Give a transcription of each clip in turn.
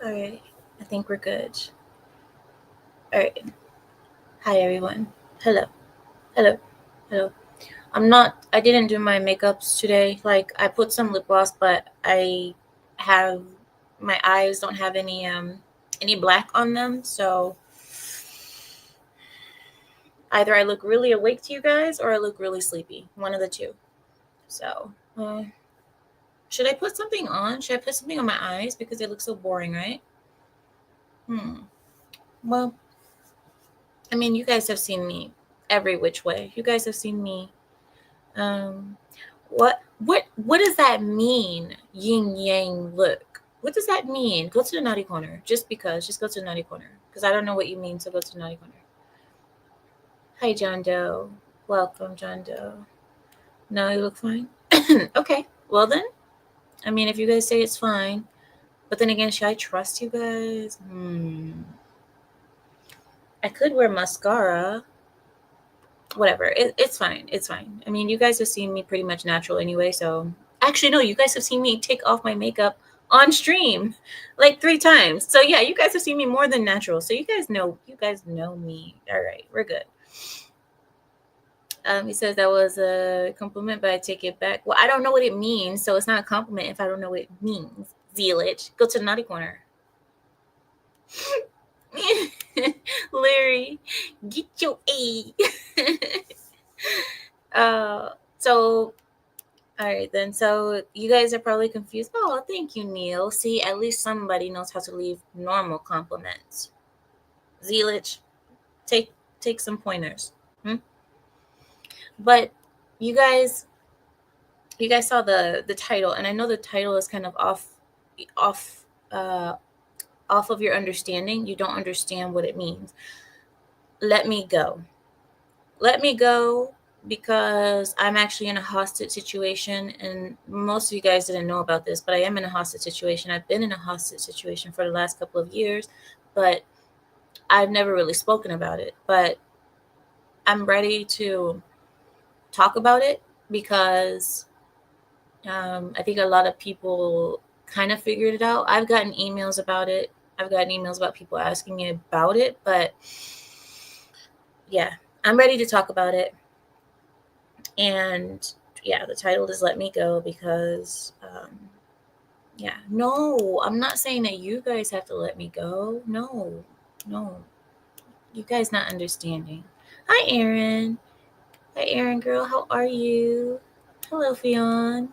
All right. I think we're good. All right. Hi, everyone. Hello. Hello. Hello. I didn't do my makeups today. Like, I put some lip gloss, but have, my eyes don't have any black on them. So either I look really awake to you guys or I look really sleepy. One of the two. So, should I put something on? Should I put something on my eyes? Because they look so boring, right? Well, I mean, you guys have seen me every which way. You guys have seen me. Um, what does that mean? Yin yang look. What does that mean? Go to the naughty corner. Just go to the naughty corner. Because I don't know what you mean, so go to the naughty corner. Hi, John Doe. Welcome, John Doe. No, you look fine. Okay. Well then, I mean, if you guys say it's fine, but then again, should I trust you guys? I could wear mascara. Whatever. It's fine. It's fine. I mean, you guys have seen me pretty much natural anyway, so actually no, you guys have seen me take off my makeup on stream like 3 times. So yeah, you guys have seen me more than natural. So you guys know me. All right, we're good. He says that was a compliment, but I take it back. Well, I don't know what it means, so it's not a compliment if I don't know what it means. Zealot, go to the naughty corner. Larry, get your A. So, all right then. So you guys are probably confused. Oh, thank you, Neil. See, at least somebody knows how to leave normal compliments. Zealot, take some pointers. But you guys saw the title, and I know the title is kind of off of your understanding. You don't understand what it means. Let me go. Let me go, because I'm actually in a hostage situation, and most of you guys didn't know about this, but I am in a hostage situation. I've been in a hostage situation for the last couple of years, but I've never really spoken about it. But I'm ready to talk about it because I think a lot of people kind of figured it out. I've gotten emails about it. I've gotten emails about people asking me about it, but yeah, I'm ready to talk about it. And yeah, the title is Let Me Go because, yeah, no, I'm not saying that you guys have to let me go. No, you guys not understanding. Hi, Aaron. Hi, Aaron girl. How are you? Hello, Fionn.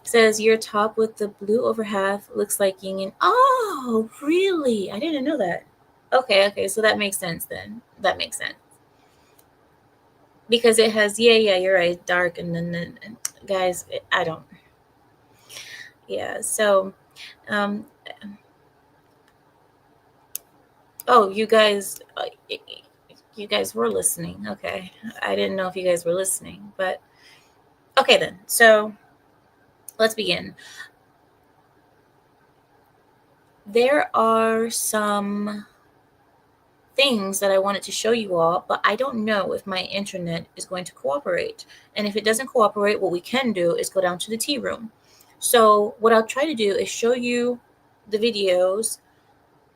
Says your top with the blue over half looks like yin and. Oh, really? I didn't know that. Okay, so that makes sense then. That makes sense. Because it has, yeah, you're right, dark, and then guys, I don't. Yeah, so, oh, you guys were listening. Okay, I didn't know if you guys were listening, but okay then. So let's begin. There are some things that I wanted to show you all, but I don't know if my internet is going to cooperate. And if it doesn't cooperate, what we can do is go down to the tea room. So what I'll try to do is show you the videos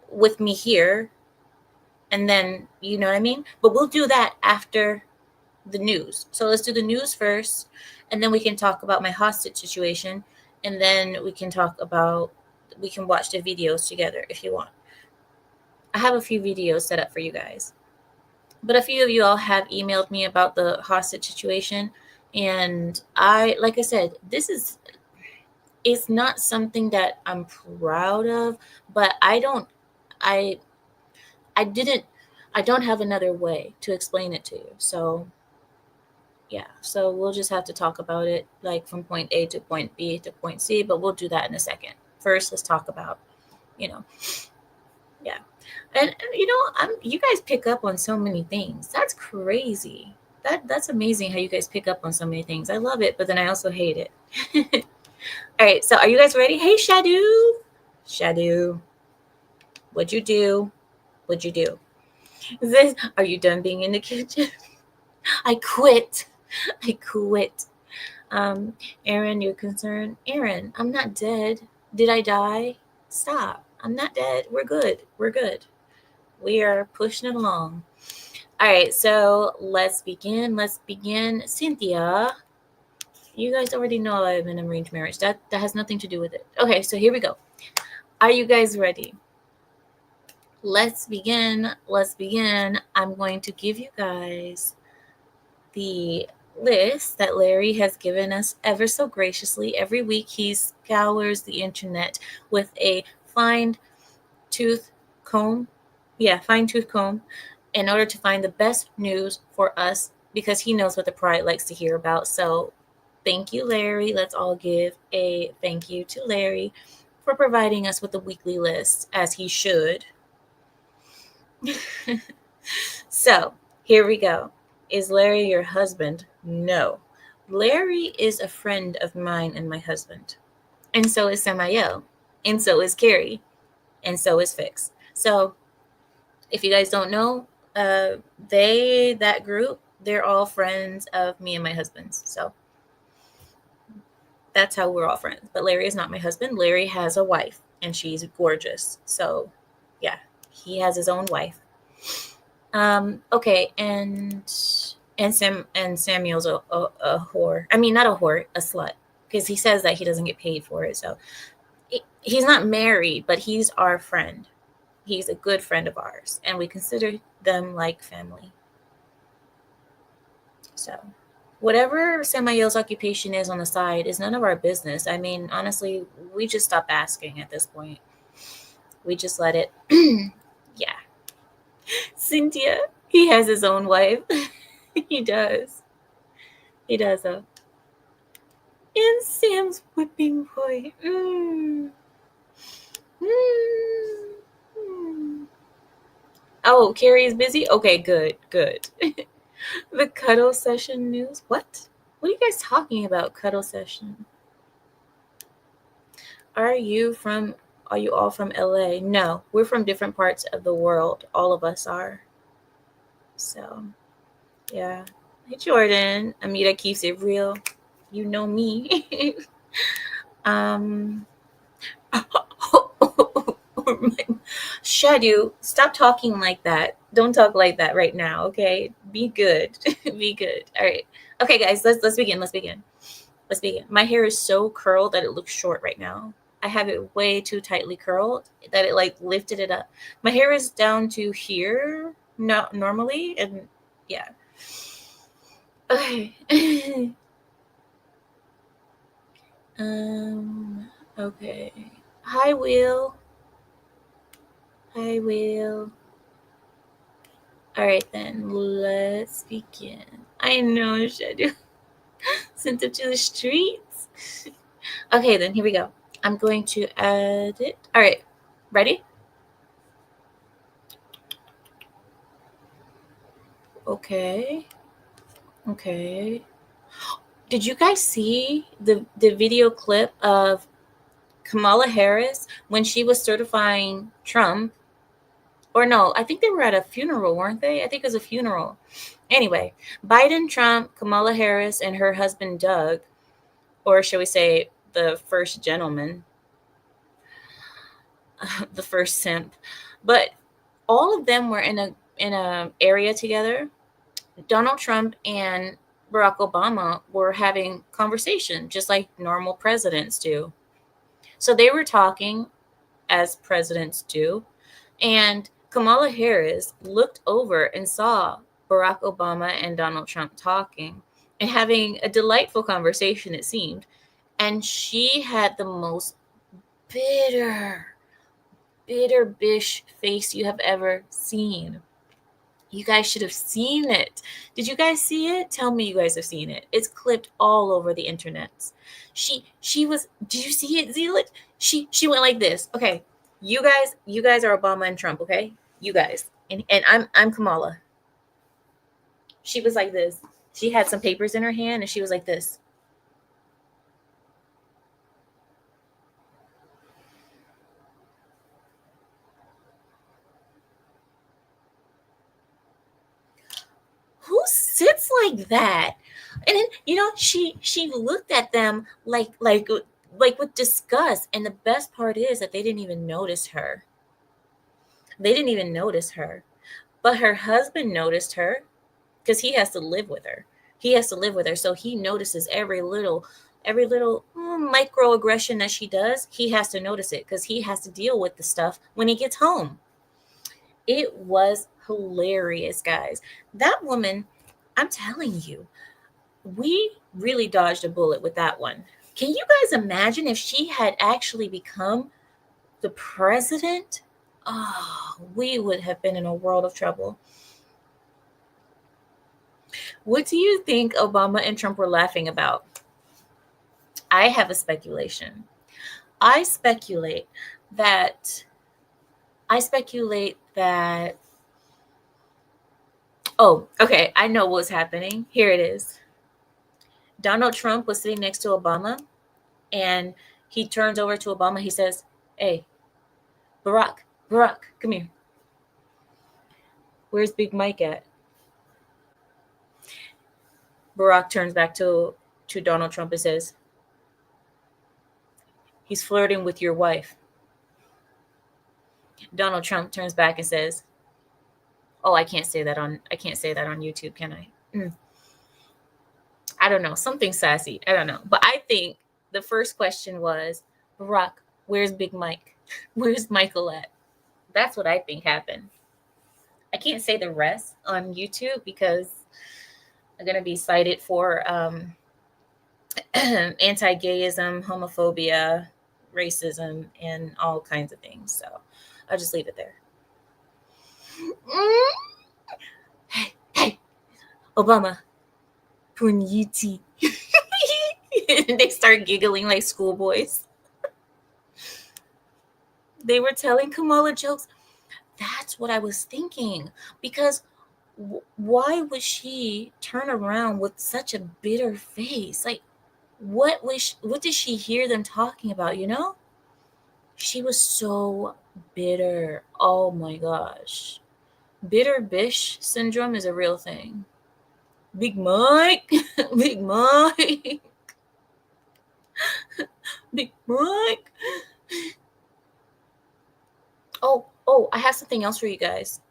with me here, and then, you know what I mean? But we'll do that after the news. So let's do the news first, and then we can talk about my hostage situation, and then we can watch the videos together if you want. I have a few videos set up for you guys. But a few of you all have emailed me about the hostage situation. And like I said, it's not something that I'm proud of, but I don't have another way to explain it to you. So yeah, so we'll just have to talk about it, like from point A to point B to point C, but we'll do that in a second. First, let's talk about, yeah. And you guys pick up on so many things. That's crazy. That's amazing how you guys pick up on so many things. I love it, but then I also hate it. All right, so are you guys ready? Hey, Shadu, what'd you do? Are you done being in the kitchen? I quit. Aaron, you're concerned? Aaron, I'm not dead. Did I die? Stop. I'm not dead. We're good. We're good. We are pushing it along. All right, so let's begin. Let's begin. Cynthia, you guys already know I'm in an arranged marriage. That has nothing to do with it. Okay, so here we go. Are you guys ready? Let's begin. Let's begin. I'm going to give you guys the list that Larry has given us ever so graciously. Every week he scours the internet with a fine tooth comb. Yeah, fine tooth comb in order to find the best news for us because he knows what the pride likes to hear about. So thank you, Larry. Let's all give a thank you to Larry for providing us with a weekly list, as he should. So here we go. Is Larry your husband? No. Larry is a friend of mine and my husband. And so is Samael. And so is Carrie. And so is Fix. So if you guys don't know, that group, they're all friends of me and my husband's. So that's how we're all friends. But Larry is not my husband. Larry has a wife and she's gorgeous. So yeah, he has his own wife. Okay, and Samuel's a whore. I mean, not a whore, a slut, because he says that he doesn't get paid for it. So he's not married, but he's our friend. He's a good friend of ours, and we consider them like family. So whatever Samael's occupation is on the side is none of our business. I mean, honestly, we just stop asking at this point. We just let it. Yeah. Cynthia, he has his own wife. He does. He does, though. And Sam's whipping boy. Oh, Carrie is busy? Okay, good, good. The cuddle session news? What? What are you guys talking about, cuddle session? Are you all from LA? No, we're from different parts of the world. All of us are. So, yeah. Hey, Jordan. Amita keeps it real. You know me. Shadu, stop talking like that. Don't talk like that right now, okay? Be good. Be good. All right. Okay, guys, let's begin. Let's begin. Let's begin. My hair is so curled that it looks short right now. I have it way too tightly curled that it like lifted it up. My hair is down to here, not normally, and yeah. Okay. Okay. Hi, Will. Hi, Will. All right, then. Let's begin. I know, Shadu. Sent it to the streets. Okay, then. Here we go. I'm going to add it. All right. Ready? Okay. Okay. Did you guys see the video clip of Kamala Harris when she was certifying Trump? Or no, I think they were at a funeral, weren't they? I think it was a funeral. Anyway, Biden, Trump, Kamala Harris, and her husband Doug, or shall we say the first gentleman, the first simp, but all of them were in a area together. Donald Trump and Barack Obama were having conversation just like normal presidents do. So they were talking as presidents do, and Kamala Harris looked over and saw Barack Obama and Donald Trump talking and having a delightful conversation, it seemed. And she had the most bitter bish face you have ever seen. You guys should have seen it. Did you guys see it? Tell me you guys have seen it. It's clipped all over the internet. She was, did you see it, Zealot? She went like this. Okay, you guys are Obama and Trump, okay? You guys. And I'm Kamala. She was like this. She had some papers in her hand and she was like this. Who sits like that? And then, she looked at them like like with disgust. And the best part is that they didn't even notice her. They didn't even notice her. But her husband noticed her because he has to live with her. He has to live with her. So he notices every little microaggression that she does. He has to notice it because he has to deal with the stuff when he gets home. It was hilarious, guys. That woman, I'm telling you, we really dodged a bullet with that one. Can you guys imagine if she had actually become the president? Oh, we would have been in a world of trouble. What do you think Obama and Trump were laughing about? I have a speculation. I speculate that I speculate that oh, okay, I know what's happening. Here it is. Donald Trump was sitting next to Obama, and he turns over to Obama. He says, "Hey, Barack, come here. Where's Big Mike at?" Barack turns back to Donald Trump and says, "He's flirting with your wife." Donald Trump turns back and says, "Oh, I can't say that on YouTube, can I?" I don't know, something sassy. I don't know. But I think the first question was, "Barack, where's Big Mike? Where's Michael at?" That's what I think happened. I can't say the rest on YouTube because I'm going to be cited for anti-gayism, homophobia, racism, and all kinds of things. So I'll just leave it there. Hey, Obama, Punyiti. They start giggling like schoolboys. They were telling Kamala jokes. That's what I was thinking. Because why would she turn around with such a bitter face? Like, what did she hear them talking about, you know? She was so bitter. Oh my gosh. Bitter bish syndrome is a real thing. Big Mike. Big Mike. Big Mike. Oh, I have something else for you guys.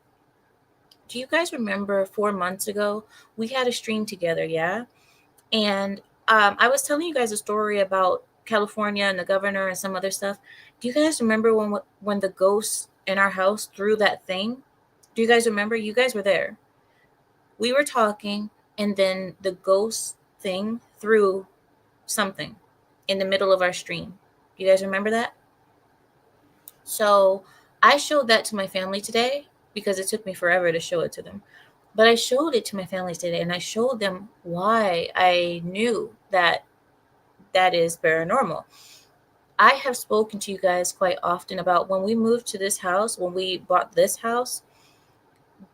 Do you guys remember 4 months ago we had a stream together, yeah? And I was telling you guys a story about California and the governor and some other stuff. Do you guys remember when the ghost in our house threw that thing? Do you guys remember? You guys were there. We were talking, and then the ghost thing threw something in the middle of our stream. You guys remember that? So I showed that to my family today because it took me forever to show it to them. But I showed it to my family today, and I showed them why I knew that that is paranormal. I have spoken to you guys quite often about when we moved to this house, when we bought this house,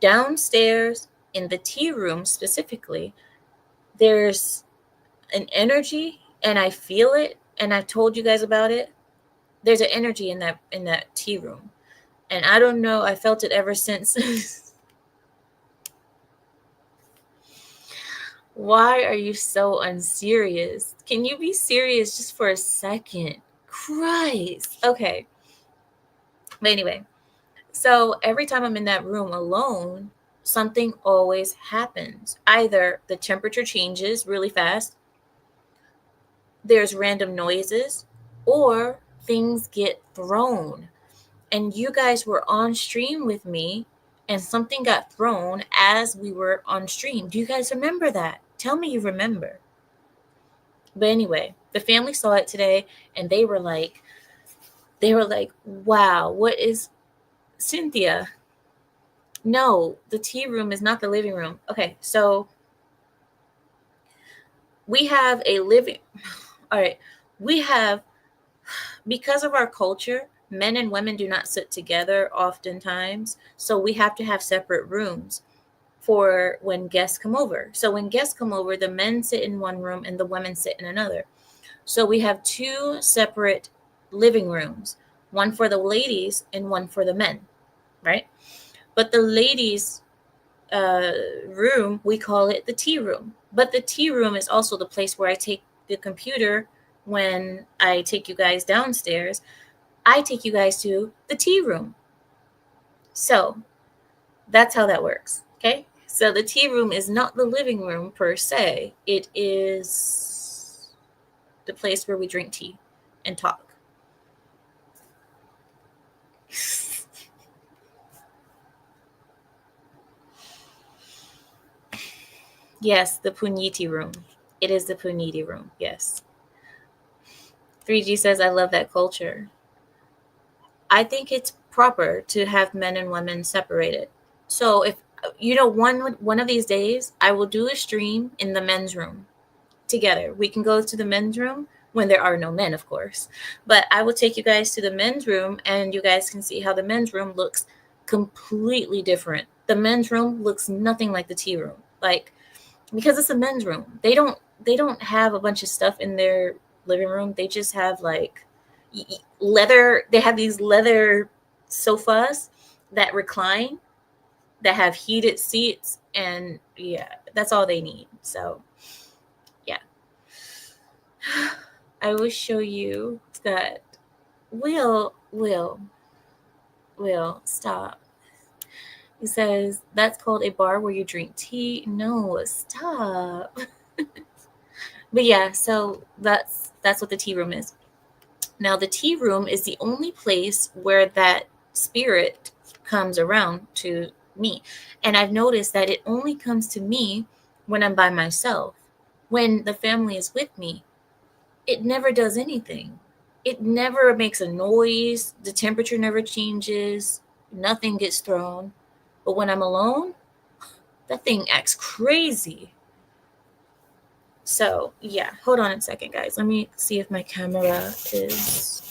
downstairs in the tea room specifically, there's an energy, and I feel it, and I've told you guys about it. There's an energy in that tea room. And I don't know, I felt it ever since. Why are you so unserious? Can you be serious just for a second? Christ. Okay. But anyway, so every time I'm in that room alone, something always happens. Either the temperature changes really fast, there's random noises, or things get thrown. And you guys were on stream with me, and something got thrown as we were on stream. Do you guys remember that? Tell me you remember. But anyway, the family saw it today, and they were like, wow, what is Cynthia? No, the tea room is not the living room. Okay, so we have a living. All right, we have, because of our culture, men and women do not sit together oftentimes. So we have to have separate rooms for when guests come over. So when guests come over, the men sit in one room and the women sit in another. So we have two separate living rooms, one for the ladies and one for the men, right? But the ladies' room, we call it the tea room. But the tea room is also the place where I take the computer when I take you guys downstairs, I take you guys to the tea room. So that's how that works. Okay. So the tea room is not the living room per se. It is the place where we drink tea and talk. Yes, the Puniti room. It is the Puniti room. Yes. 3G says, I love that culture. I think it's proper to have men and women separated. So if one of these days I will do a stream in the men's room together. We can go to the men's room when there are no men, of course. But I will take you guys to the men's room and you guys can see how the men's room looks completely different. The men's room looks nothing like the tea room. Like, because it's a men's room. They don't have a bunch of stuff in their living room. They just have like leather. They have these leather sofas that recline, that have heated seats, and yeah, that's all they need. So yeah. I will show you that. Will stop. He says, that's called a bar where you drink tea. No, stop. But yeah, so that's what the tea room is. Now, the tea room is the only place where that spirit comes around to me. And I've noticed that it only comes to me when I'm by myself. When the family is with me, it never does anything. It never makes a noise. The temperature never changes. Nothing gets thrown. But when I'm alone, that thing acts crazy. So, yeah, hold on a second, guys. Let me see if my camera is...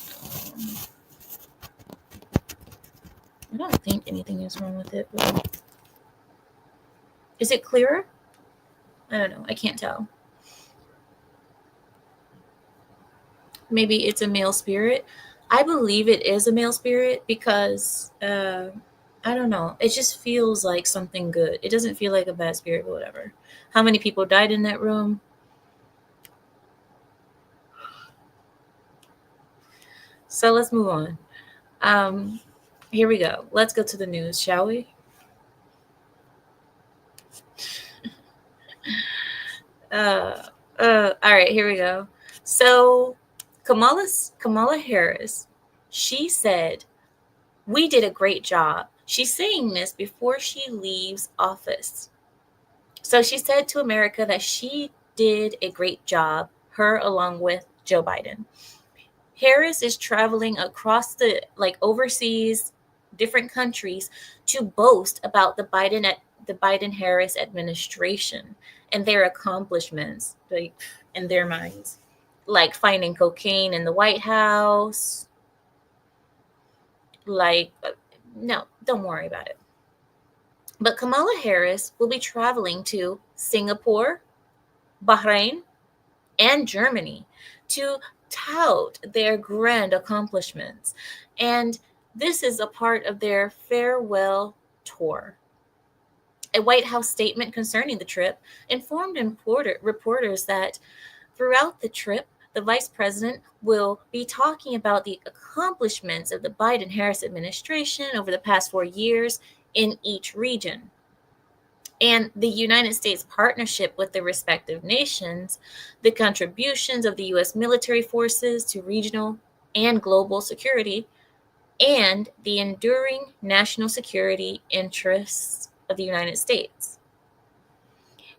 I don't think anything is wrong with it. But... Is it clearer? I don't know. I can't tell. Maybe it's a male spirit. I believe it is a male spirit because, I don't know. It just feels like something good. It doesn't feel like a bad spirit, but whatever. How many people died in that room? So let's move on. Here we go. Let's go to the news, shall we? All right, here we go. So Kamala Harris, she said, we did a great job. She's saying this before she leaves office. So she said to America that she did a great job, her along with Joe Biden. Harris is traveling across the overseas, different countries to boast about the Biden-Harris administration and their accomplishments, like in their minds, like finding cocaine in the White House. No, don't worry about it. But Kamala Harris will be traveling to Singapore, Bahrain, and Germany to tout their grand accomplishments. And this is a part of their farewell tour. A White House statement concerning the trip informed reporters that throughout the trip, the vice president will be talking about the accomplishments of the Biden-Harris administration over the past 4 years in each region, and the United States partnership with the respective nations, the contributions of the U.S. military forces to regional and global security, and the enduring national security interests of the United States.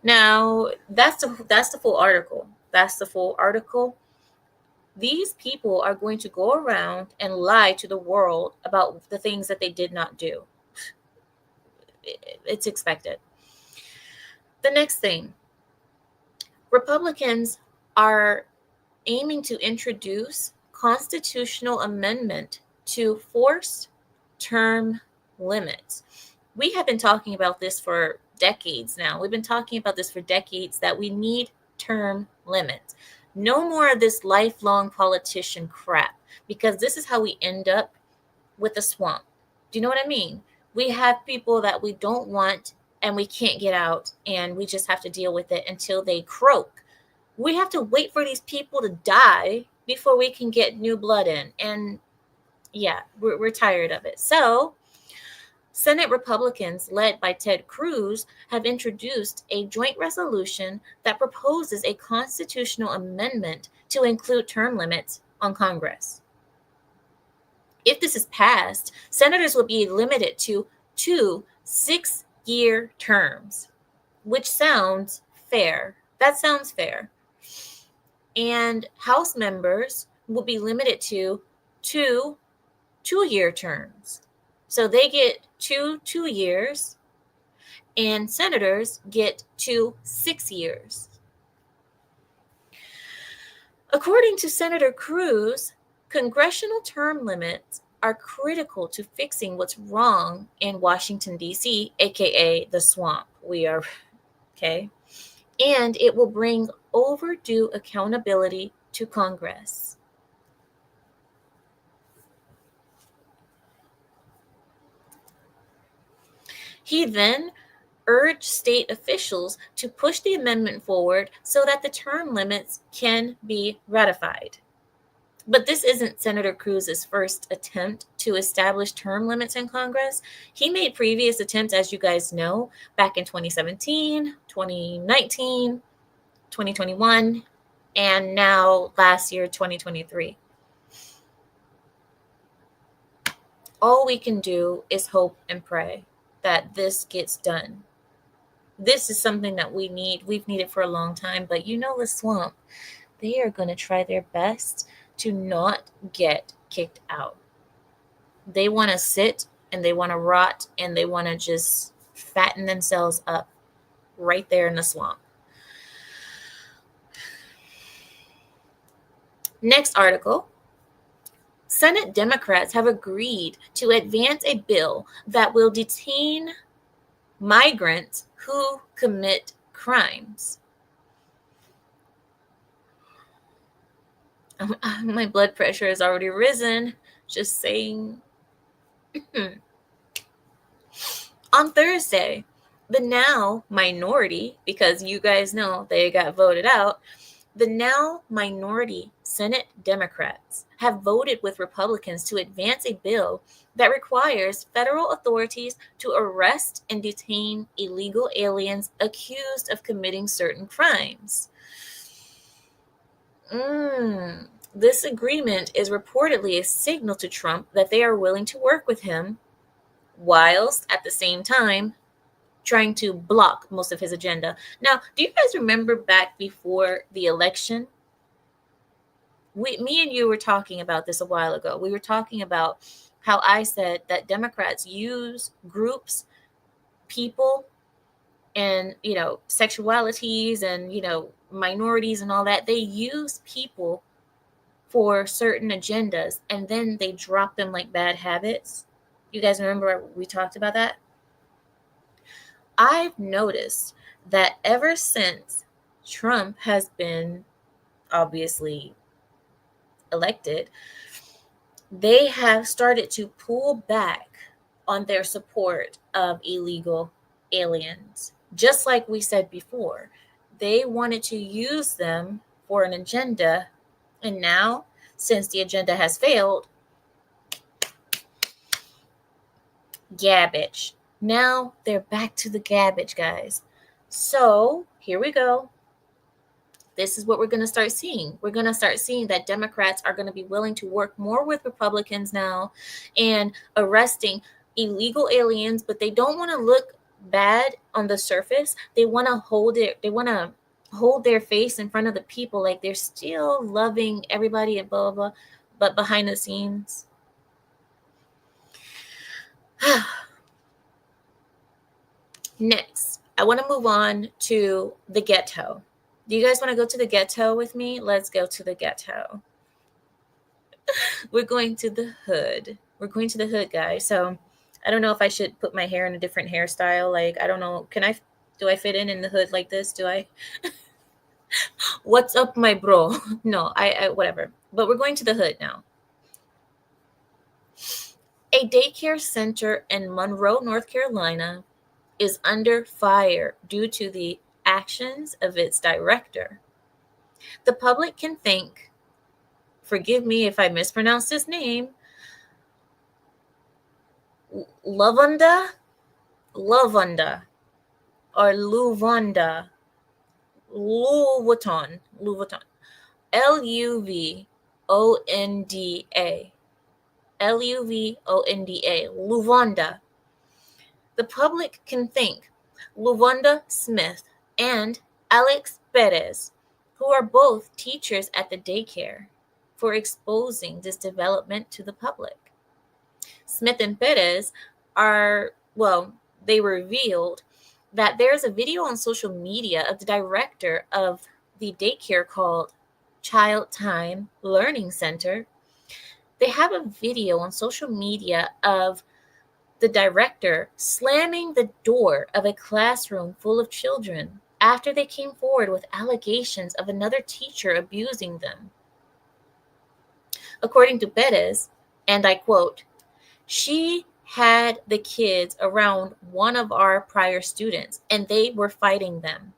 Now, that's the full article. That's the full article. These people are going to go around and lie to the world about the things that they did not do. It's expected. The next thing, Republicans are aiming to introduce constitutional amendment to forced term limits. We have been talking about this for decades now. We've been talking about this for decades, that we need term limits. No more of this lifelong politician crap, because this is how we end up with a swamp. Do you know what I mean? We have people that we don't want and we can't get out, and we just have to deal with it until they croak. We have to wait for these people to die before we can get new blood in. And yeah, we're tired of it. So Senate Republicans, led by Ted Cruz, have introduced a joint resolution that proposes a constitutional amendment to include term limits on Congress. If this is passed, senators will be limited to 2 6-year terms, which sounds fair. That sounds fair. And House members will be limited to 2 2-year terms. So they get 2 years, and senators get 2 6 years. According to Senator Cruz, congressional term limits are critical to fixing what's wrong in Washington, D.C., aka the swamp. We are, okay? And it will bring overdue accountability to Congress. He then urged state officials to push the amendment forward so that the term limits can be ratified. But this isn't Senator Cruz's first attempt to establish term limits in Congress. He made previous attempts, as you guys know, back in 2017, 2019, 2021, and now last year, 2023. All we can do is hope and pray that this gets done. This is something that we need. We've needed for a long time, but you know the swamp, they are going to try their best to not get kicked out. They want to sit and they want to rot and they want to just fatten themselves up right there in the swamp. Next article. Senate Democrats have agreed to advance a bill that will detain migrants who commit crimes. My blood pressure has already risen, just saying. On Thursday, the now minority, because you guys know they got voted out, the now minority Senate Democrats have voted with Republicans to advance a bill that requires federal authorities to arrest and detain illegal aliens accused of committing certain crimes. This agreement is reportedly a signal to Trump that they are willing to work with him, whilst at the same time trying to block most of his agenda. Now, do you guys remember back before the election? Me and you were talking about this a while ago. We were talking about how I said that Democrats use groups, people, and, sexualities and, minorities and all that. They use people for certain agendas and then they drop them like bad habits. You guys remember we talked about that? I've noticed that ever since Trump has been obviously elected, they have started to pull back on their support of illegal aliens. Just like we said before, they wanted to use them for an agenda. And now, since the agenda has failed, garbage. Now they're back to the garbage, guys. So here we go. This is what we're going to start seeing. We're going to start seeing that Democrats are going to be willing to work more with Republicans now and arresting illegal aliens, but they don't want to look bad on the surface. They want to hold it. They want to hold their face in front of the people like they're still loving everybody and blah, blah, blah. But behind the scenes, next, I want to move on to the ghetto. Do you guys want to go to the ghetto with me? Let's go to the ghetto. We're going to the hood. We're going to the hood, guys. So I don't know if I should put my hair in a different hairstyle. Like, I don't know. Do I fit in the hood like this? Do I? What's up, my bro? No, I whatever. But we're going to the hood now. A daycare center in Monroe, North Carolina, is under fire due to the actions of its director. The public can think, forgive me if I mispronounce this name, Lavanda, Lavanda, or Luvanda, Louvuton, Louvuton, Luvonda, Luvonda, Luvonda. The public can thank Luvonda Smith and Alex Perez, who are both teachers at the daycare, for exposing this development to the public. Smith and Perez they revealed that there's a video on social media of the director of the daycare called Child Time Learning Center. They have a video on social media of the director slamming the door of a classroom full of children after they came forward with allegations of another teacher abusing them. According to Perez, and I quote, she had the kids around one of our prior students and they were fighting them.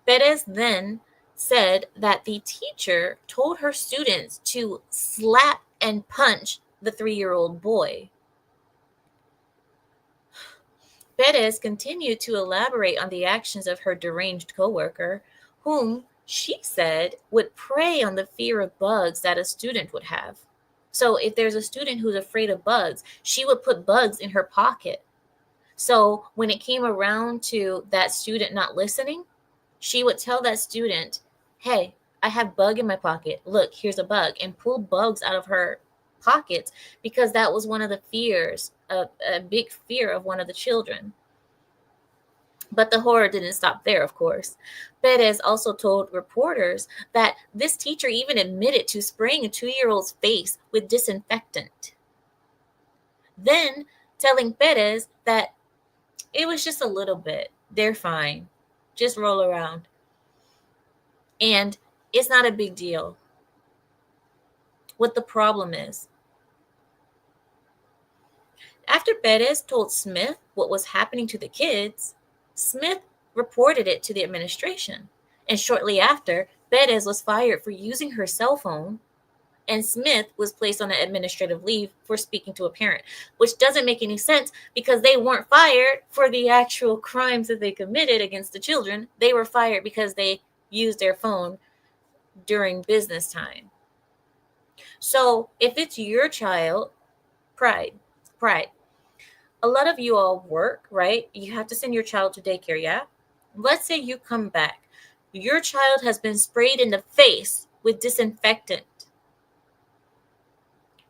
Perez then said that the teacher told her students to slap and punch the 3-year-old boy. Perez continued to elaborate on the actions of her deranged coworker, whom she said would prey on the fear of bugs that a student would have. So if there's a student who's afraid of bugs, she would put bugs in her pocket. So when it came around to that student not listening, she would tell that student, hey, I have bug in my pocket. Look, here's a bug, and pull bugs out of her pockets because that was one of the fears, a big fear of one of the children. But the horror didn't stop there, of course. Perez also told reporters that this teacher even admitted to spraying a 2-year-old's face with disinfectant. Then telling Perez that it was just a little bit. They're fine. Just roll around. And it's not a big deal. What the problem is. After Perez told Smith what was happening to the kids, Smith reported it to the administration. And shortly after, Perez was fired for using her cell phone, and Smith was placed on an administrative leave for speaking to a parent, which doesn't make any sense because they weren't fired for the actual crimes that they committed against the children. They were fired because they used their phone during business time. So if it's your child, pride. A lot of you all work, right? You have to send your child to daycare, yeah? Let's say you come back. Your child has been sprayed in the face with disinfectant.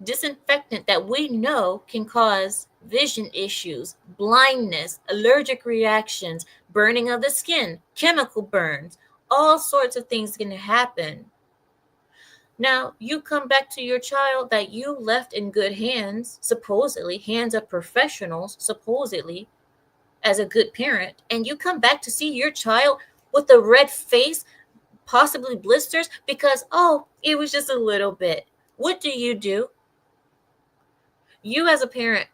Disinfectant that we know can cause vision issues, blindness, allergic reactions, burning of the skin, chemical burns, all sorts of things can happen. Now, you come back to your child that you left in good hands, supposedly, hands of professionals, supposedly, as a good parent, and you come back to see your child with a red face, possibly blisters, because, oh, it was just a little bit. What do? You as a parent,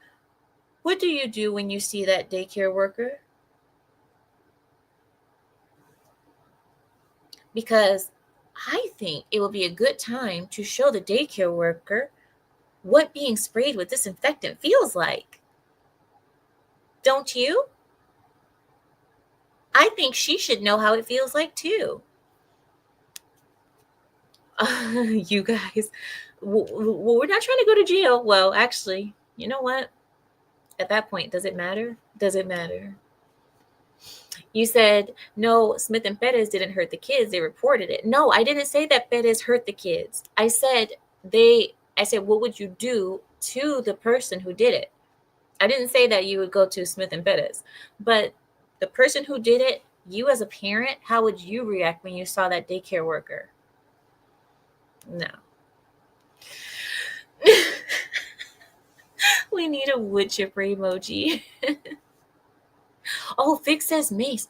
what do you do when you see that daycare worker? Because I think it will be a good time to show the daycare worker what being sprayed with disinfectant feels like. Don't you? I think she should know how it feels like too. You guys, we're not trying to go to jail. Well, actually, you know what? At that point, does it matter? Does it matter? You said, no, Smith and Perez didn't hurt the kids. They reported it. No, I didn't say that Perez hurt the kids. I said, what would you do to the person who did it? I didn't say that you would go to Smith and Perez, but the person who did it, you as a parent, how would you react when you saw that daycare worker? No. We need a wood chipper emoji. Oh, Fix says mace.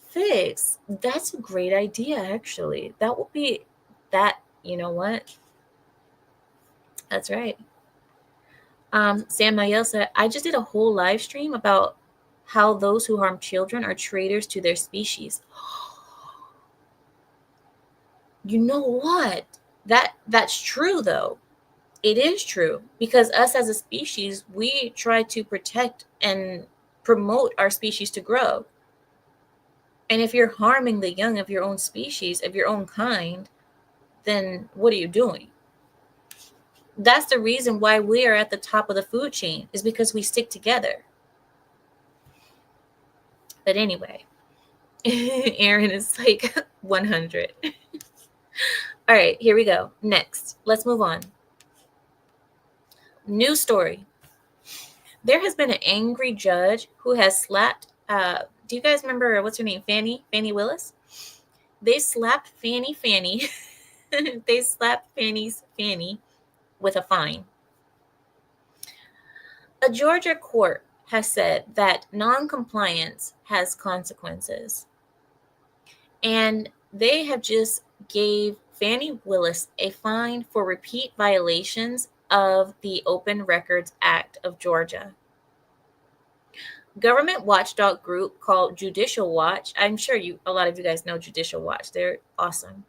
Fix, that's a great idea, actually. That will be that, you know what? That's right. Sam Mayel said, I just did a whole live stream about how those who harm children are traitors to their species. You know what? That's true though. It is true because us as a species, we try to protect and promote our species to grow. And if you're harming the young of your own species, of your own kind, then what are you doing? That's the reason why we are at the top of the food chain, is because we stick together. But anyway, Aaron is like 100. All right, here we go. Next, let's move on. New story. There has been an angry judge who has slapped. Do you guys remember what's her name? Fanny Willis. They slapped Fanny. They slapped Fanny's Fanny with a fine. A Georgia court has said that non-compliance has consequences, and they have just gave Fanny Willis a fine for repeat violations of the Open Records Act of Georgia. Government watchdog group called Judicial Watch. I'm sure a lot of you guys know Judicial Watch. They're awesome.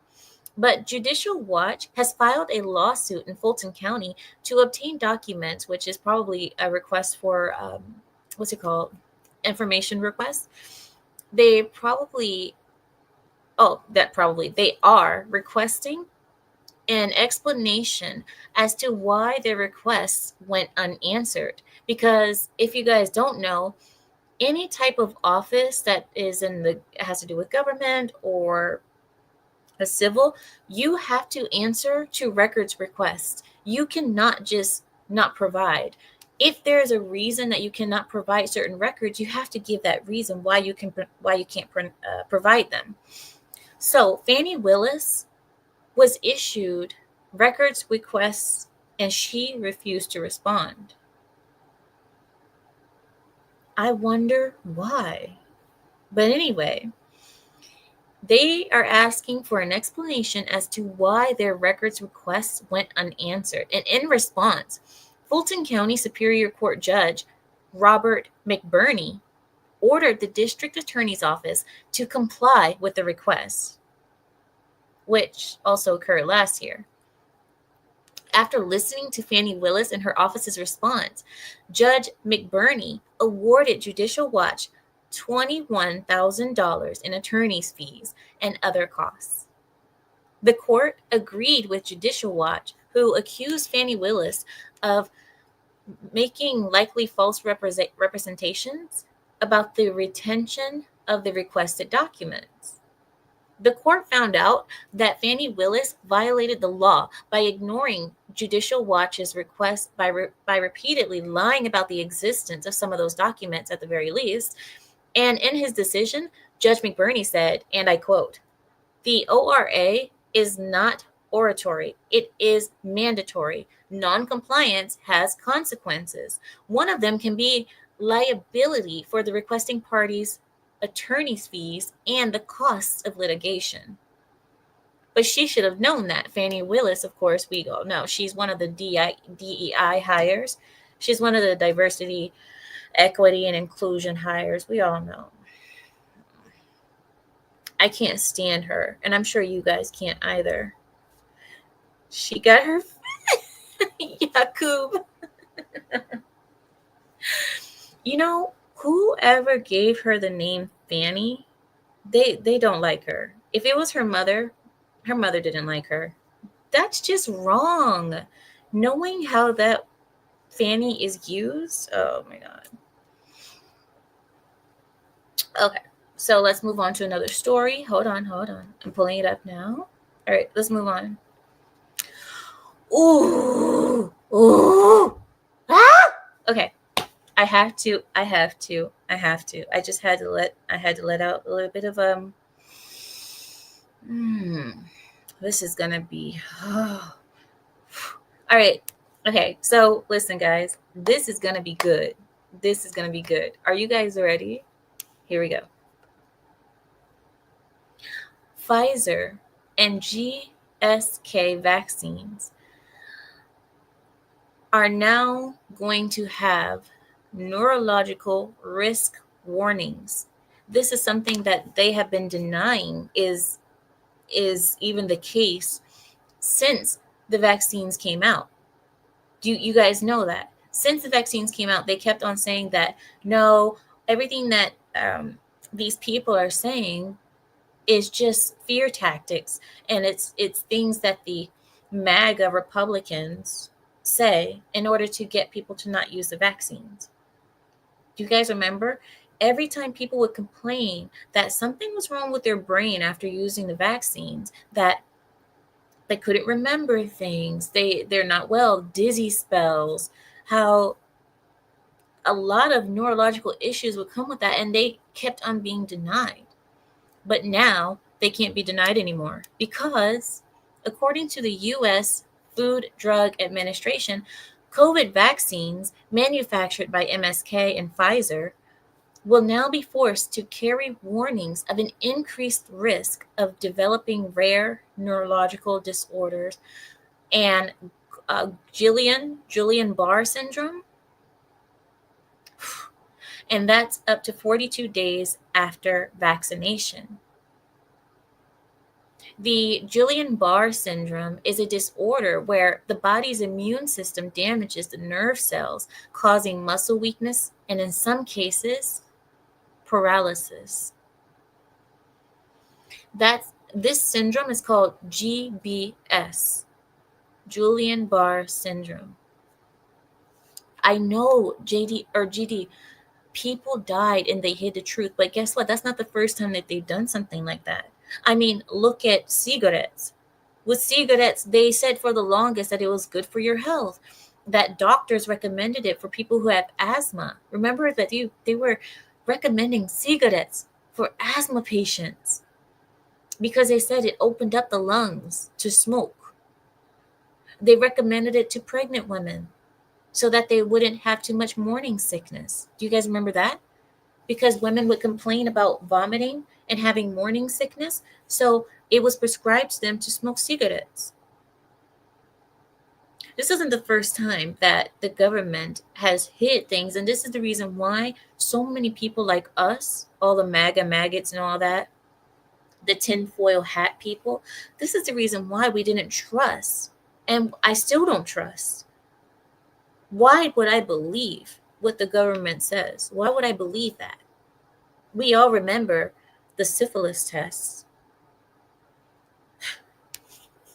But Judicial Watch has filed a lawsuit in Fulton County to obtain documents, which is probably a request for, what's it called? Information request. They are requesting an explanation as to why their requests went unanswered. Because if you guys don't know, any type of office that has to do with government or a civil, you have to answer to records requests. You cannot just not provide. If there's a reason that you cannot provide certain records, you have to give that reason why you can't provide them. So Fanny Willis was issued records requests and she refused to respond. I wonder why. But anyway, they are asking for an explanation as to why their records requests went unanswered. And in response, Fulton County Superior Court Judge Robert McBurney ordered the district attorney's office to comply with the request, which also occurred last year. After listening to Fanny Willis and her office's response, Judge McBurney awarded Judicial Watch $21,000 in attorney's fees and other costs. The court agreed with Judicial Watch, who accused Fanny Willis of making likely false representations about the retention of the requested documents. The court found out that Fanny Willis violated the law by ignoring Judicial Watch's request by repeatedly lying about the existence of some of those documents at the very least. And in his decision, Judge McBurney said, and I quote, "The ORA is not oratory. It is mandatory. Non-compliance has consequences. One of them can be liability for the requesting party's attorney's fees and the costs of litigation." But she should have known that. Fanny Willis, of course, we all know. She's one of the DEI hires. She's one of the diversity, equity, and inclusion hires. We all know. I can't stand her, and I'm sure you guys can't either. She got her Yakub. You know, whoever gave her the name Fanny, they don't like her. If it was her mother didn't like her. That's just wrong. Knowing how that Fanny is used, oh my God. Okay, so let's move on to another story. Hold on. I'm pulling it up now. All right, let's move on. Ooh. Ah! Okay. I have to. I just had to let out a little bit of this is gonna be all right. Okay, so listen, guys, this is gonna be good. Are you guys ready? Here we go. Pfizer and GSK vaccines are now going to have neurological risk warnings. This is something that they have been denying is is even the case since the vaccines came out. Do you guys know that? Since the vaccines came out, they kept on saying that no, everything that these people are saying is just fear tactics, and it's things that the MAGA Republicans say in order to get people to not use the vaccines. Do you guys remember? Every time people would complain that something was wrong with their brain after using the vaccines, that they couldn't remember things, they're not well, dizzy spells, how a lot of neurological issues would come with that, and they kept on being denied. But now they can't be denied anymore because, according to the US Food Drug Administration, COVID vaccines manufactured by MSK and Pfizer will now be forced to carry warnings of an increased risk of developing rare neurological disorders and Guillain-Barre syndrome, and that's up to 42 days after vaccination. The Guillain-Barre syndrome is a disorder where the body's immune system damages the nerve cells, causing muscle weakness and, in some cases, paralysis. This syndrome is called GBS, Guillain-Barre syndrome. I know GD, people died and they hid the truth, but guess what? That's not the first time that they've done something like that. I mean, look at cigarettes. With cigarettes, they said for the longest that it was good for your health, that doctors recommended it for people who have asthma. Remember that they were recommending cigarettes for asthma patients because they said it opened up the lungs to smoke. They recommended it to pregnant women so that they wouldn't have too much morning sickness. Do you guys remember that? Because women would complain about vomiting and having morning sickness, so it was prescribed to them to smoke cigarettes. This isn't the first time that the government has hid things, and this is the reason why so many people like us, all the MAGA maggots and all that, the tinfoil hat people, this is the reason why we didn't trust, and I still don't trust. Why would I believe what the government says? Why would I believe that? We all remember the syphilis tests.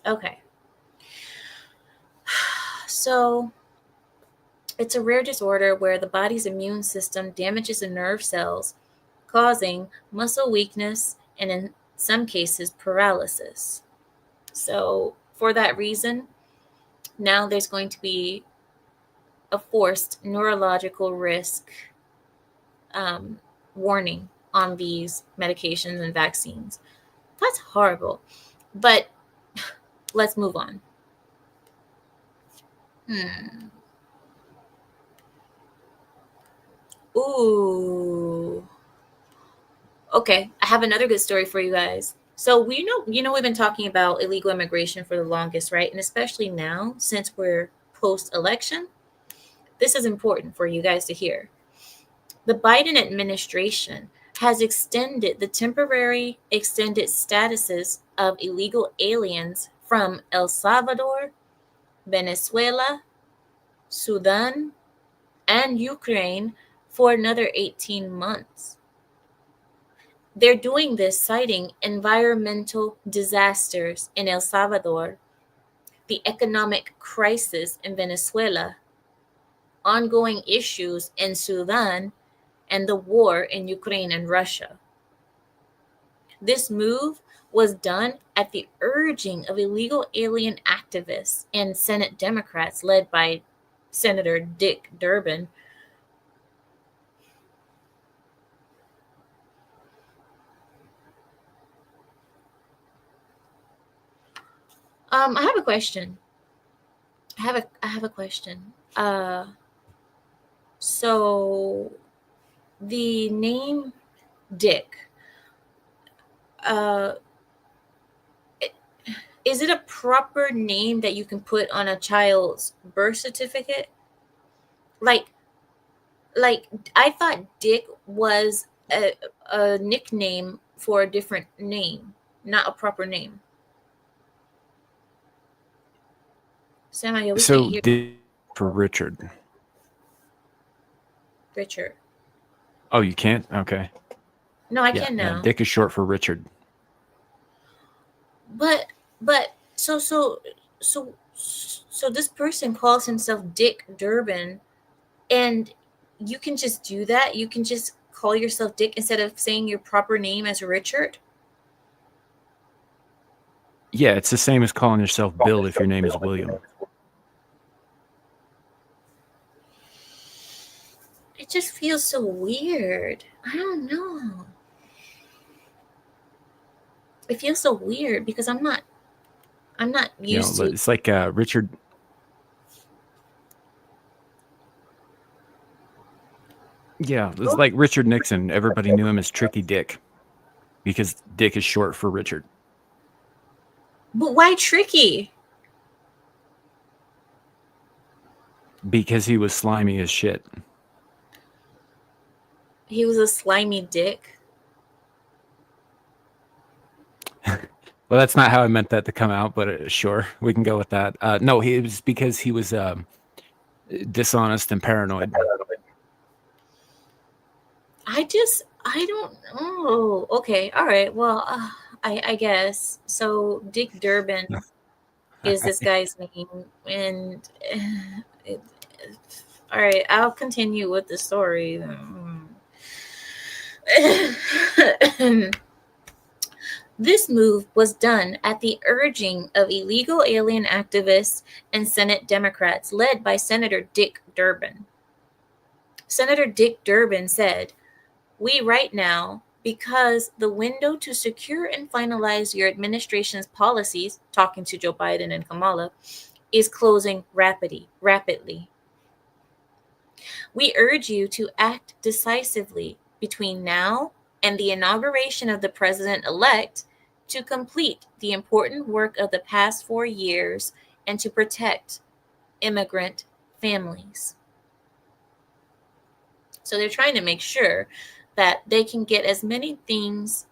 Okay. So it's a rare disorder where the body's immune system damages the nerve cells, causing muscle weakness and, in some cases, paralysis. So for that reason, now there's going to be a forced neurological risk warning on these medications and vaccines. That's horrible. But let's move on. Ooh. Okay, I have another good story for you guys. So we've been talking about illegal immigration for the longest, right? And especially now, since we're post-election, this is important for you guys to hear. The Biden administration has extended the temporary extended statuses of illegal aliens from El Salvador, Venezuela, Sudan, and Ukraine for another 18 months. They're doing this citing environmental disasters in El Salvador, the economic crisis in Venezuela, ongoing issues in Sudan, and the war in Ukraine and Russia. This move was done at the urging of illegal alien activists and Senate Democrats led by Senator Dick Durbin. I have a question. I have a question. So the name Dick, uh, is it a proper name that you can put on a child's birth certificate? Like I thought Dick was a nickname for a different name. not a proper name. Samuel, we can't So hear for Richard. Richard. Oh, you can't? Okay. No, I Yeah, can yeah. now. Dick is short for Richard. But so this person calls himself Dick Durbin, and you can just do that. You can just call yourself Dick instead of saying your proper name as Richard. Yeah, it's the same as calling yourself Bill if your name is William. It just feels so weird. I don't know. It feels so weird because I'm not used to. It's like Richard. Yeah, it's like Richard Nixon. Everybody knew him as Tricky Dick because Dick is short for Richard. But why Tricky? Because he was slimy as shit. He was a slimy dick. Well, that's not how I meant that to come out, but sure, we can go with that. No, it was because he was dishonest and paranoid. I don't know. Okay, all right. Well, I guess so. Dick Durbin is this guy's name, and it, all right, I'll continue with the story. This move was done at the urging of illegal alien activists and Senate Democrats led by Senator Dick Durbin. Senator Dick Durbin said, "We right now, because the window to secure and finalize your administration's policies," talking to Joe Biden and Kamala, "is closing rapidly. We urge you to act decisively between now and the inauguration of the president-elect to complete the important work of the past 4 years and to protect immigrant families." So they're trying to make sure that they can get as many things